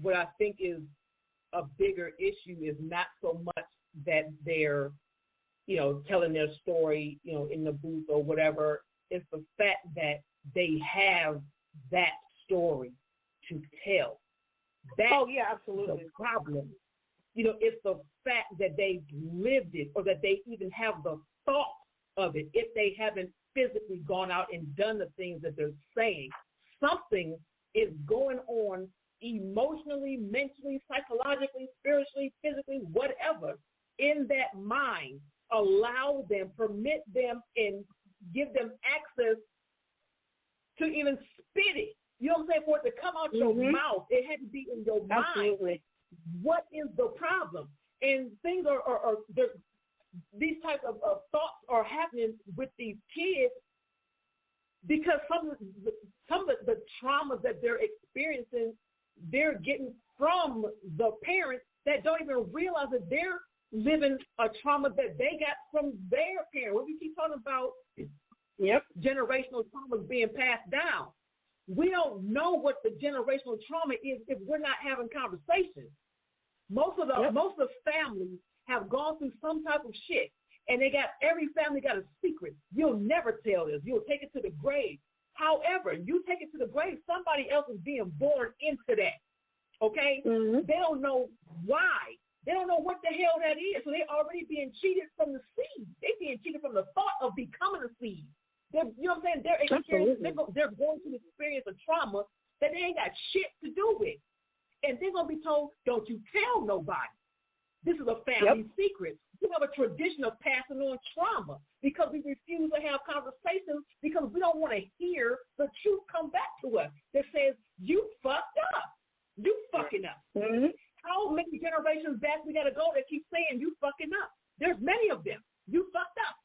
[SPEAKER 5] What I think is a bigger issue is not so much that they're, telling their story, in the booth or whatever. It's the fact that they have that story to tell.
[SPEAKER 7] Absolutely.
[SPEAKER 5] The problem. It's the fact that they've lived it, or that they even have the thought of it. If they haven't physically gone out and done the things that they're saying, something is going on emotionally, mentally, psychologically, spiritually, physically, whatever, in that mind. Allow them, permit them, and give them access to even spit it. You know what I'm saying? For it to come out your mouth, it had to be in your
[SPEAKER 7] Absolutely.
[SPEAKER 5] mind. What is the problem? And things are these types of thoughts are happening with these kids because some of the traumas that they're experiencing, they're getting from the parents that don't even realize that they're living a trauma that they got from their parents. When we keep talking about generational traumas being passed down, we don't know what the generational trauma is if we're not having conversations. Most of the families have gone through some type of shit, and every family got a secret. You'll never tell this. You'll take it to the grave. However, you take it to the grave, somebody else is being born into that. Okay? Mm-hmm. They don't know why. They don't know what the hell that is. So they're already being cheated from the seed. They're being cheated from the thought of becoming a seed. You know what I'm saying? They're going to experience a trauma that they ain't got shit to do with. And they're going to be told, don't you tell nobody. This is a family secret. We have a tradition of passing on trauma because we refuse to have conversations because we don't want to hear the truth come back to us that says, you fucked up. You fucking up.
[SPEAKER 7] Mm-hmm.
[SPEAKER 5] How many generations back we got to go that keep saying you fucking up? There's many of them. You fucked up.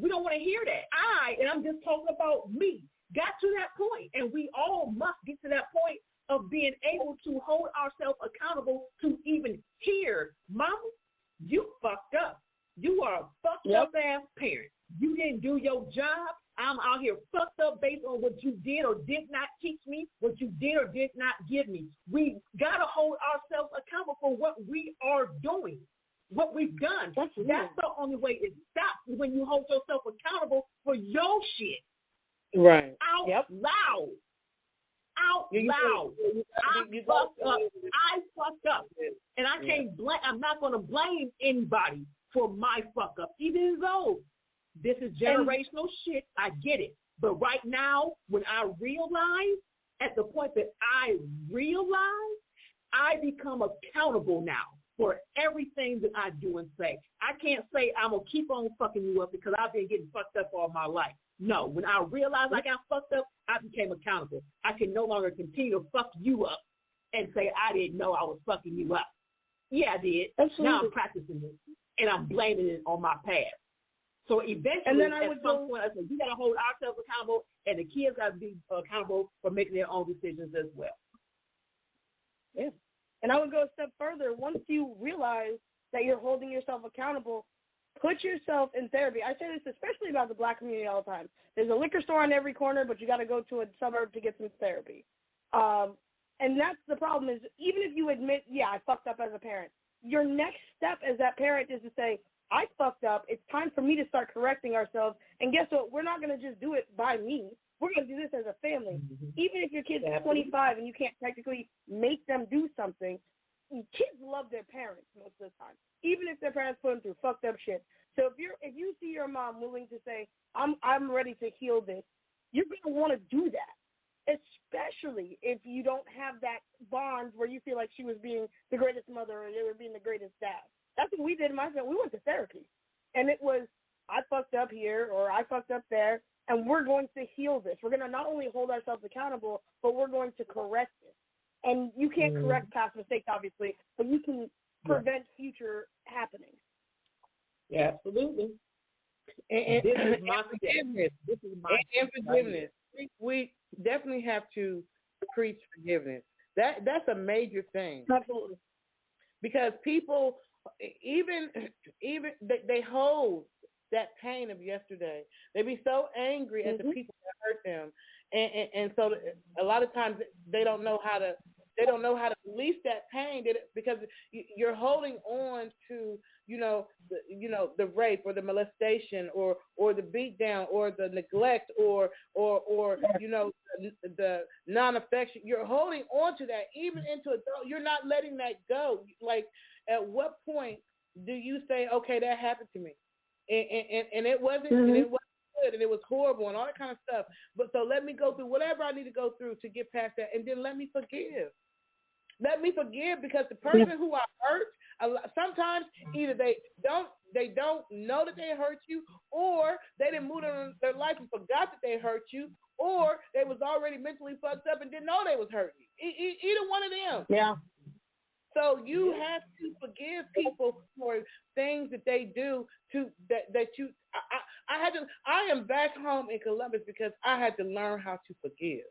[SPEAKER 5] We don't want to hear that. And I'm just talking about me, got to that point, and we all must get to that point of being able to hold ourselves accountable to even hear, Mama, you fucked up. You are a fucked up ass parent. You didn't do your job. I'm out here fucked up based on what you did or did not teach me, what you did or did not give me. We got to hold ourselves accountable for what we are doing, what we've done. That's the only way it stops, when you hold yourself accountable for your shit.
[SPEAKER 4] Right.
[SPEAKER 5] Out loud. Out loud. I fucked up. I fucked up. And I can't blame, I'm not going to blame anybody for my fuck up, even though this is generational shit. I get it. But right now, when I realize, at the point that I realize, I become accountable now for everything that I do and say. I can't say I'm going to keep on fucking you up because I've been getting fucked up all my life. No, when I realized I got fucked up, I became accountable. I can no longer continue to fuck you up and say I didn't know I was fucking you up. Yeah, I did.
[SPEAKER 7] Absolutely.
[SPEAKER 5] Now I'm practicing it, and I'm blaming it on my past. So eventually,
[SPEAKER 7] and then
[SPEAKER 5] at some point, I said, we got to hold ourselves accountable, and the kids got to be accountable for making their own decisions as well.
[SPEAKER 7] Yeah. And I would go a step further. Once you realize that you're holding yourself accountable, put yourself in therapy. I say this especially about the Black community all the time. There's a liquor store on every corner, but you got to go to a suburb to get some therapy. And that's the problem is, even if you admit, yeah, I fucked up as a parent, your next step as that parent is to say, I fucked up. It's time for me to start correcting ourselves. And guess what? We're not going to just do it by me. We're going to do this as a family. Mm-hmm. Even if your kid's 25 and you can't technically make them do something, kids love their parents most of the time, even if their parents put them through fucked up shit. So if you see your mom willing to say, I'm ready to heal this, you're going to want to do that, especially if you don't have that bond where you feel like she was being the greatest mother or they were being the greatest dad. That's what we did in my family. We went to therapy, and it was, I fucked up here or I fucked up there, and we're going to heal this. We're going to not only hold ourselves accountable, but we're going to correct it. And you can't correct past mistakes, obviously, but you can prevent future happenings.
[SPEAKER 5] Yeah, absolutely.
[SPEAKER 4] And
[SPEAKER 5] this is my forgiveness. This is my
[SPEAKER 4] forgiveness. We definitely have to preach forgiveness. That's a major thing.
[SPEAKER 7] Absolutely.
[SPEAKER 4] Because people, even they hold that pain of yesterday. They be so angry at the people that hurt them, and so a lot of times they don't know how to release that pain because you're holding on to the rape or the molestation or the beat down or the neglect or the non-affection. You're holding on to that even into adult. You're not letting that go. Like, at what point do you say, okay, that happened to me, and it wasn't and it wasn't good and it was horrible and all that kind of stuff. But so let me go through whatever I need to go through to get past that, and then let me forgive. Let me forgive, because the person who I hurt, sometimes either they don't know that they hurt you, or they didn't move on their life and forgot that they hurt you, or they was already mentally fucked up and didn't know they was hurting you. Either one of them.
[SPEAKER 7] Yeah.
[SPEAKER 4] So you have to forgive people for things that they do I am back home in Columbus because I had to learn how to forgive.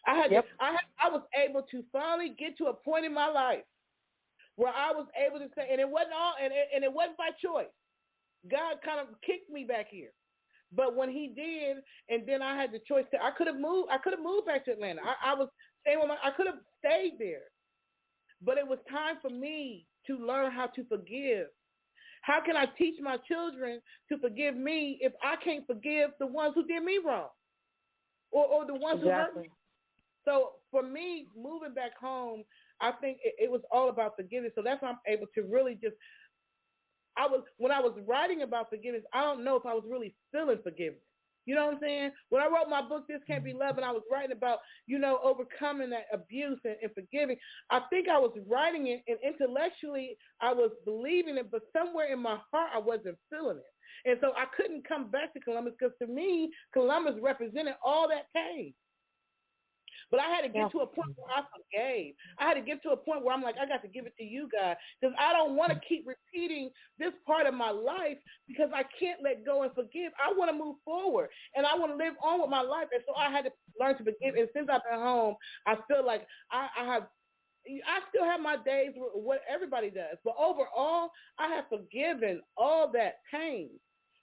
[SPEAKER 4] I was able to finally get to a point in my life where I was able to say, and it wasn't by choice. God kind of kicked me back here. But when he did, and then I had the choice I could have moved back to Atlanta. I was staying with I could have stayed there. But it was time for me to learn how to forgive. How can I teach my children to forgive me if I can't forgive the ones who did me wrong or the ones who hurt me? So for me, moving back home, I think it was all about forgiveness. So that's why I'm able to really when I was writing about forgiveness, I don't know if I was really feeling forgiveness. You know what I'm saying? When I wrote my book, This Can't Be Love, and I was writing about, overcoming that abuse and forgiving, I think I was writing it, and intellectually I was believing it, but somewhere in my heart I wasn't feeling it. And so I couldn't come back to Columbus because to me, Columbus represented all that pain. But I had to get to a point where I forgave. I had to get to a point where I'm like, I got to give it to you, God, because I don't want to keep repeating this part of my life because I can't let go and forgive. I want to move forward, and I want to live on with my life. And so I had to learn to forgive. And since I've been home, I feel like I still have my days, what everybody does. But overall, I have forgiven all that pain.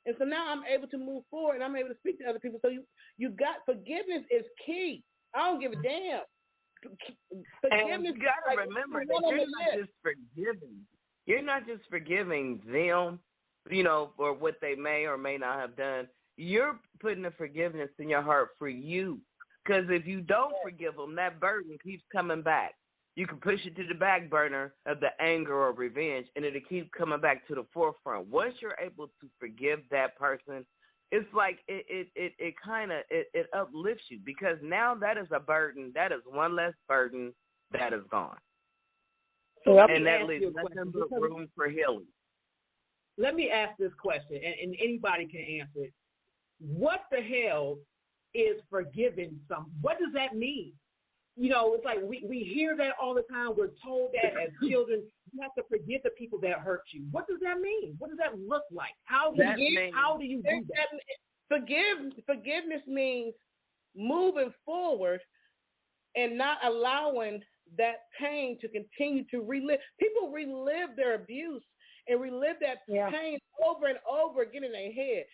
[SPEAKER 4] And so now I'm able to move forward, and I'm able to speak to other people. So you got forgiveness is key. I don't give a damn.
[SPEAKER 6] Forgiveness. And you got to remember that you're not just forgiving. You're not just forgiving them, for what they may or may not have done. You're putting the forgiveness in your heart for you. Because if you don't forgive them, that burden keeps coming back. You can push it to the back burner of the anger or revenge, and it'll keep coming back to the forefront. Once you're able to forgive that person, it's like it kind of uplifts you because now that is a burden. That is one less burden that is gone.
[SPEAKER 5] So
[SPEAKER 6] and that leaves nothing but room for healing.
[SPEAKER 5] Let me ask this question, and anybody can answer it. What the hell is forgiving someone? What does that mean? It's like we hear that all the time. We're told that as children, you have to forgive the people that hurt you. What does that mean? What does that look like? How do you do that?
[SPEAKER 4] Forgiveness means moving forward and not allowing that pain to continue to relive. People relive their abuse and relive that pain over and over again in their head.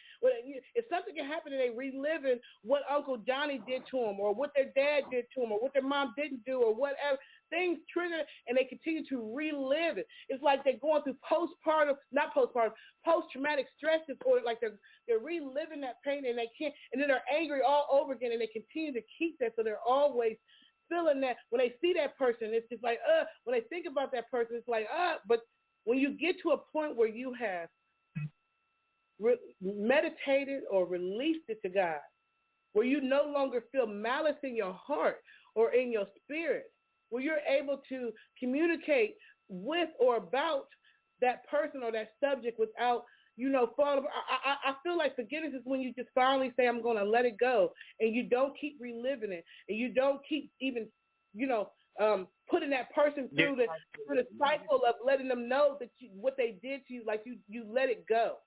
[SPEAKER 4] If something can happen and they reliving what Uncle Johnny did to them or what their dad did to them or what their mom didn't do or whatever, things trigger and they continue to relive it. It's like they're going through post-traumatic stress disorder, like they're reliving that pain and they can't, and then they're angry all over again and they continue to keep that, so they're always feeling that. When they see that person, it's just like, when they think about that person, it's like, but when you get to a point where you have meditated or released it to God, where you no longer feel malice in your heart or in your spirit, where you're able to communicate with or about that person or that subject without, falling. I feel like forgiveness is when you just finally say, I'm going to let it go, and you don't keep reliving it, and you don't keep even, putting that person through the cycle of letting them know that what they did to you, like you let it go.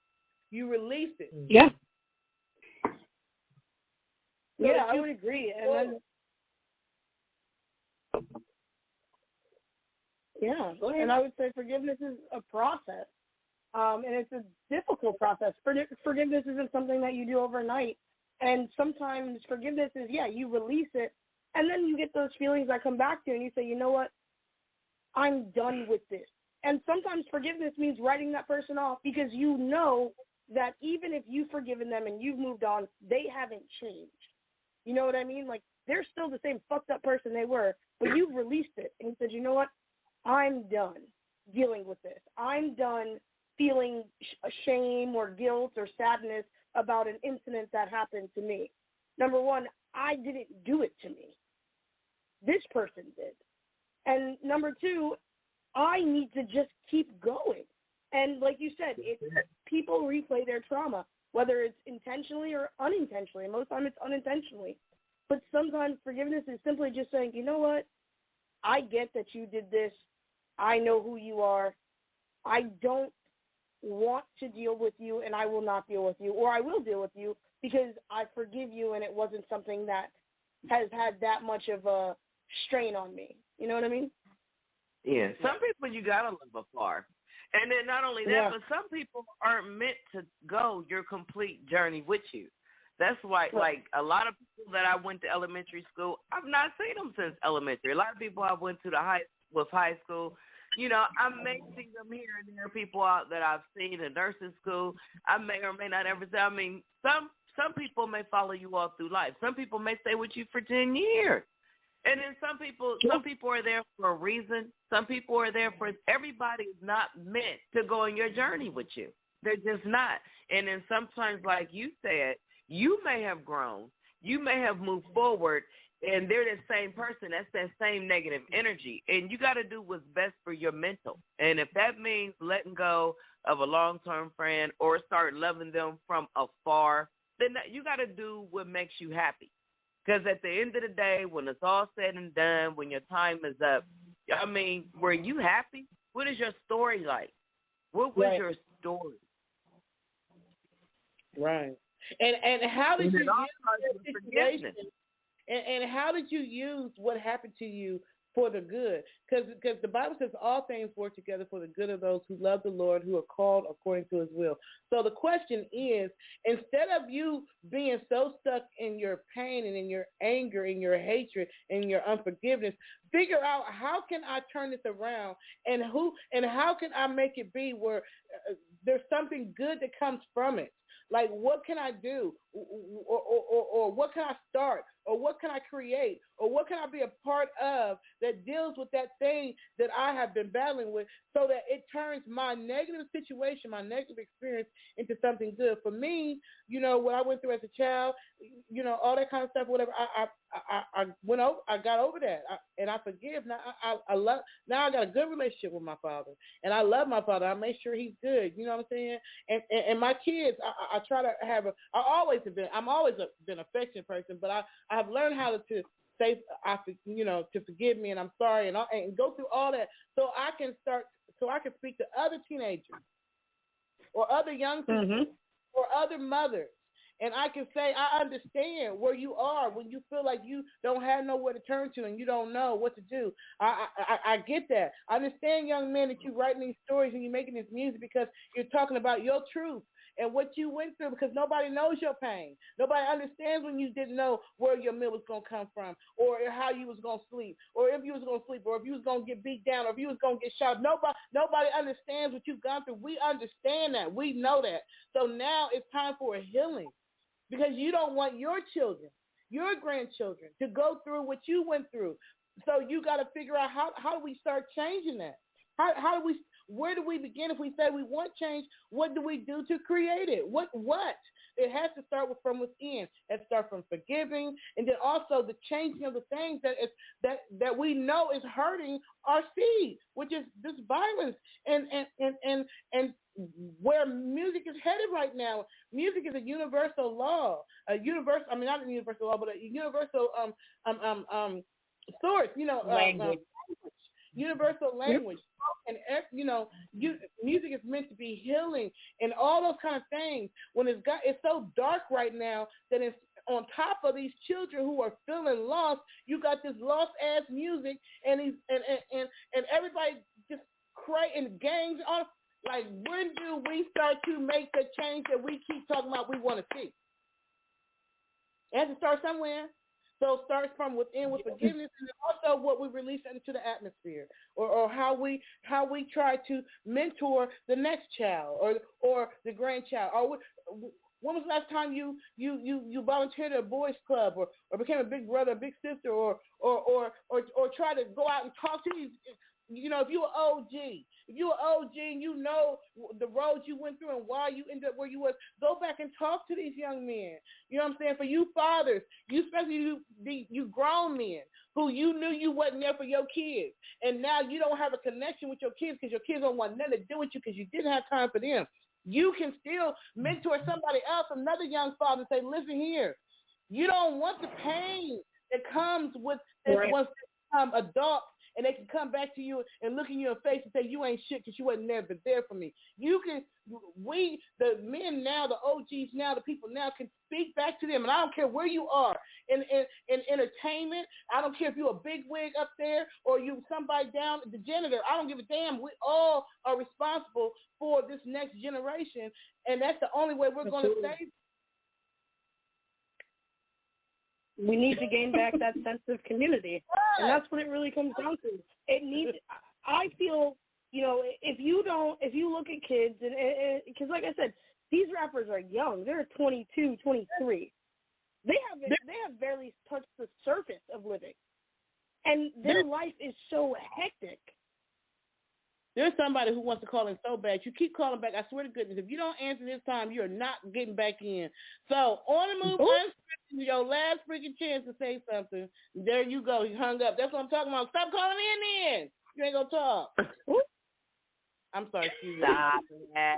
[SPEAKER 4] You released it.
[SPEAKER 7] Yeah. Yeah, I would agree. And then, and I would say forgiveness is a process. And it's a difficult process. Forgiveness isn't something that you do overnight. And sometimes forgiveness is, you release it, and then you get those feelings that come back to you, and you say, you know what, I'm done with this. And sometimes forgiveness means writing that person off because you know that even if you've forgiven them and you've moved on, they haven't changed. You know what I mean? Like, they're still the same fucked up person they were, but you've released it. And you said, you know what, I'm done dealing with this. I'm done feeling shame or guilt or sadness about an incident that happened to me. Number one, I didn't do it to me. This person did. And number two, I need to just keep going. And like you said, people replay their trauma, whether it's intentionally or unintentionally. Most of the time it's unintentionally. But sometimes forgiveness is simply just saying, you know what, I get that you did this. I know who you are. I don't want to deal with you, and I will not deal with you, or I will deal with you because I forgive you and it wasn't something that has had that much of a strain on me. You know what I mean?
[SPEAKER 6] Yeah. Some people you got to live afar. And then not only that, but some people aren't meant to go your complete journey with you. That's why, like, a lot of people that I went to elementary school, I've not seen them since elementary. A lot of people I went to high school, I may see them here and there, people out that I've seen in nursing school. I may or may not ever see. I mean, some people may follow you all through life. Some people may stay with you for 10 years. And then some people are there for a reason. Some people are there for, everybody is not meant to go on your journey with you. They're just not. And then sometimes, like you said, You may have grown. You may have moved forward, and they're the same person. That's that same negative energy. And you got to do what's best for your mental. And if that means letting go of a long-term friend or start loving them from afar, then you got to do what makes you happy. Because at the end of the day, when it's all said and done, when your time is up, I mean, were you happy? What is your story like? What was your story?
[SPEAKER 4] Right. And how did you use that situation? And how did you use what happened to you for the good? Because the Bible says all things work together for the good of those who love the Lord, who are called according to his will. So the question is, instead of you being so stuck in your pain and in your anger and your hatred and your unforgiveness, figure out how can I turn this around and how can I make it be where there's something good that comes from it. Like, what can I do, or what can I start, or what can I create, or what can I be a part of that deals with that thing that I have been battling with, so that it turns my negative situation, my negative experience, into something good. For me, what I went through as a child, all that kind of stuff, whatever, I went over, I got over that, and I forgive. Now I love. Now I got a good relationship with my father, and I love my father. I make sure he's good. You know what I'm saying? And my kids, I try to have I'm always been an affectionate person, but I have learned how to say to forgive me and I'm sorry and go through all that so I can speak to other teenagers or other young people or other mothers. And I can say, I understand where you are when you feel like you don't have nowhere to turn to and you don't know what to do. I get that. I understand, young men, that you're writing these stories and you're making this music because you're talking about your truth and what you went through, because nobody knows your pain. Nobody understands when you didn't know where your meal was going to come from, or how you was going to sleep, or if you was going to sleep, or if you was going to get beat down, or if you was going to get shot. Nobody understands what you've gone through. We understand that. We know that. So now it's time for a healing. Because you don't want your children, your grandchildren, to go through what you went through. So you got to figure out how do we start changing that? Where do we begin if we say we want change? What do we do to create it? What? It has to start from within. It starts from forgiving, and then also the changing of the things that we know is hurting our seed, which is this violence and where music is headed right now. Music is a universal law, not a universal law, but a universal source. Language. Universal language. And music is meant to be healing and all those kind of things. When it's so dark right now that it's on top of these children who are feeling lost. You got this lost ass music and everybody just creating gangs on. Like, when do we start to make the change that we keep talking about we want to see? It has to start somewhere. So it starts from within with forgiveness, and also what we release into the atmosphere, or how we try to mentor the next child or the grandchild. Or when was the last time you volunteered at a boys club or became a big brother, a big sister, or try to go out and talk to these. If you're an OG and you know the roads you went through and why you ended up where you was, go back and talk to these young men. You know what I'm saying? For you fathers, especially you grown men who you knew you wasn't there for your kids, and now you don't have a connection with your kids because your kids don't want nothing to do with you because you didn't have time for them. You can still mentor somebody else, another young father, and say, listen here, you don't want the pain that comes with this once they become adults. And they can come back to you and look in your face and say, you ain't shit because you wasn't never there for me. The men now, the OGs now, the people now can speak back to them. And I don't care where you are in entertainment. I don't care if you're a big wig up there or you somebody down, the janitor. I don't give a damn. We all are responsible for this next generation. And that's the only way we're going to save.
[SPEAKER 7] We need to gain back that sense of community, and that's what it really comes down to. I feel, if you look at kids, and because like I said, these rappers are young. They're 22, 23. They have barely touched the surface of living, and their life is so hectic.
[SPEAKER 4] There's somebody who wants to call in so bad. You keep calling back. I swear to goodness, if you don't answer this time, you're not getting back in. So, on the move, Unscripted, your last freaking chance to say something. There you go. He hung up. That's what I'm talking about. Stop calling in then. You ain't going to talk. I'm sorry.
[SPEAKER 6] Stop that.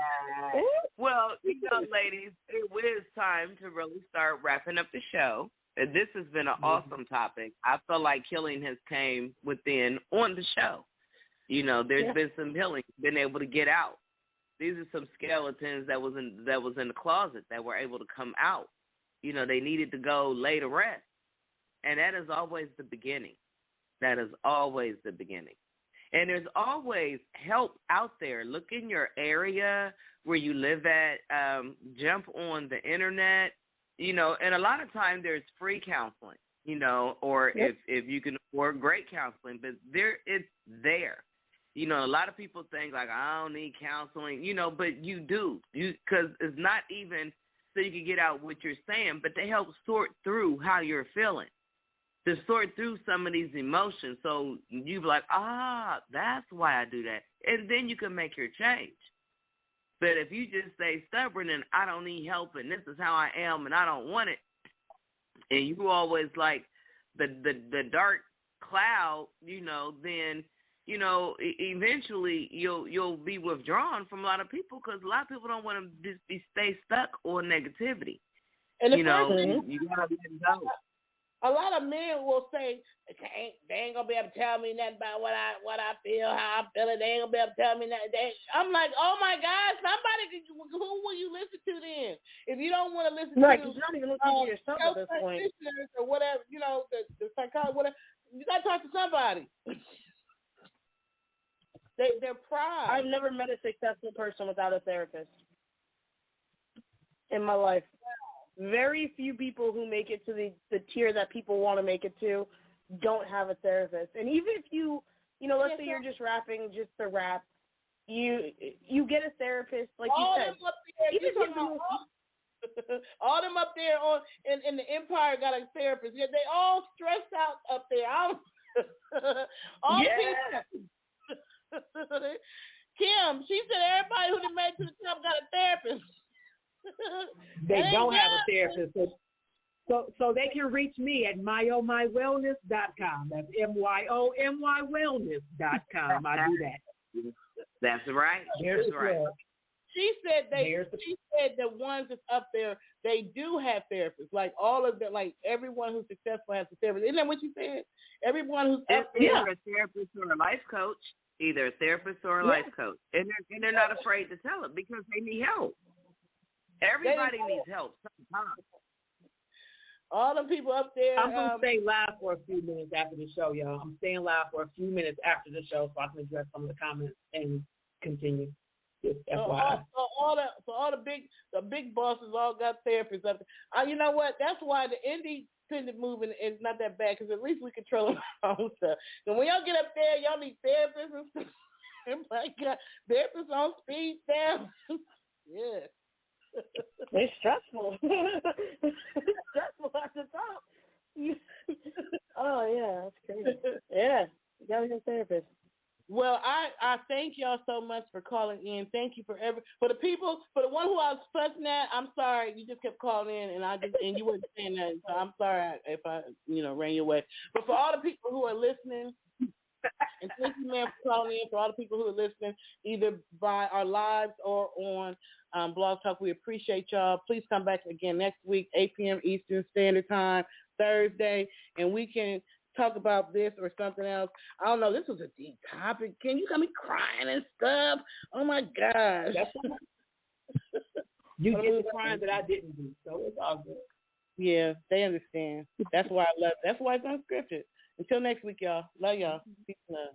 [SPEAKER 6] Well, ladies, it is time to really start wrapping up the show. This has been an awesome topic. I feel like healing has came within on the show. There's been some healing, been able to get out. These are some skeletons that was in the closet that were able to come out. They needed to go lay to rest. And that is always the beginning. That is always the beginning. And there's always help out there. Look in your area where you live at. Jump on the internet. And a lot of times there's free counseling, or if you can afford great counseling, but it's there. A lot of people think like, I don't need counseling, but you do, because it's not even so you can get out what you're saying, but they help sort through how you're feeling, to sort through some of these emotions. So you be like, that's why I do that. And then you can make your change. But if you just stay stubborn and I don't need help and this is how I am and I don't want it, and you always like the dark cloud, then eventually you'll be withdrawn from a lot of people, because a lot of people don't want to just stay stuck on negativity.
[SPEAKER 4] And the
[SPEAKER 6] you gotta let it go.
[SPEAKER 4] A lot of men will say, they ain't gonna be able to tell me nothing about what I feel, how I'm feeling. They ain't gonna be able to tell me nothing. I'm like, oh my God, who will you listen to then? If you don't want to listen to,
[SPEAKER 7] you're not even listening to yourself at this point,
[SPEAKER 4] or whatever, the psychologist, whatever. You gotta talk to somebody. They're pride.
[SPEAKER 7] I've never met a successful person without a therapist in my life. Very few people who make it to the tier that people want to make it to don't have a therapist. And even if let's say you're just rapping just to rap, you get a therapist, like you said.
[SPEAKER 4] All them up there in the Empire got a therapist. Yeah, they all stressed out up there. All people. Kim, she said everybody who made it to the top got a therapist.
[SPEAKER 5] They don't have a therapist, so they can reach me at myomywellness.com. That's MYOMYWellness.com. I do that.
[SPEAKER 6] That's right.
[SPEAKER 5] That's right.
[SPEAKER 4] She said the ones that's up there, they do have therapists. Like all of them, like everyone who's successful has a therapist. Isn't that what you said? Everyone who's
[SPEAKER 6] either a therapist or a life coach. Either a therapist or a life coach. And they're not afraid to tell it because they need help. Everybody needs help sometimes.
[SPEAKER 4] All them people up there.
[SPEAKER 5] I'm going to stay live for a few minutes after the show, y'all. I'm staying live for a few minutes after the show so I can address some of the comments and continue. Just FYI.
[SPEAKER 4] All the big bosses all got therapists up there. You know what? That's why the independent movement is not that bad, because at least we control our own stuff. And when y'all get up there, y'all need therapists and stuff. Oh my God, therapists on speed down. Yeah.
[SPEAKER 7] It's stressful. It's stressful at the top. Oh yeah, that's crazy. Yeah, you gotta get a therapist.
[SPEAKER 4] Well, I thank y'all so much for calling in. Thank you for the one who I was fussing at. I'm sorry, you just kept calling in, and you weren't saying that. So I'm sorry if I ran your way. But for all the people who are listening, and thank you, man, for calling in. For all the people who are listening, either by our lives or on Blog Talk, we appreciate y'all. Please come back again next week, 8 p.m. Eastern Standard Time, Thursday, and we can talk about this or something else. I don't know. This was a deep topic. Can you got me crying and stuff? Oh my gosh.
[SPEAKER 5] You did the crime that I didn't do, so it's all good.
[SPEAKER 4] Yeah, they understand. That's why I love. That's why it's unscripted. Until next week, y'all. Love y'all. Peace and love.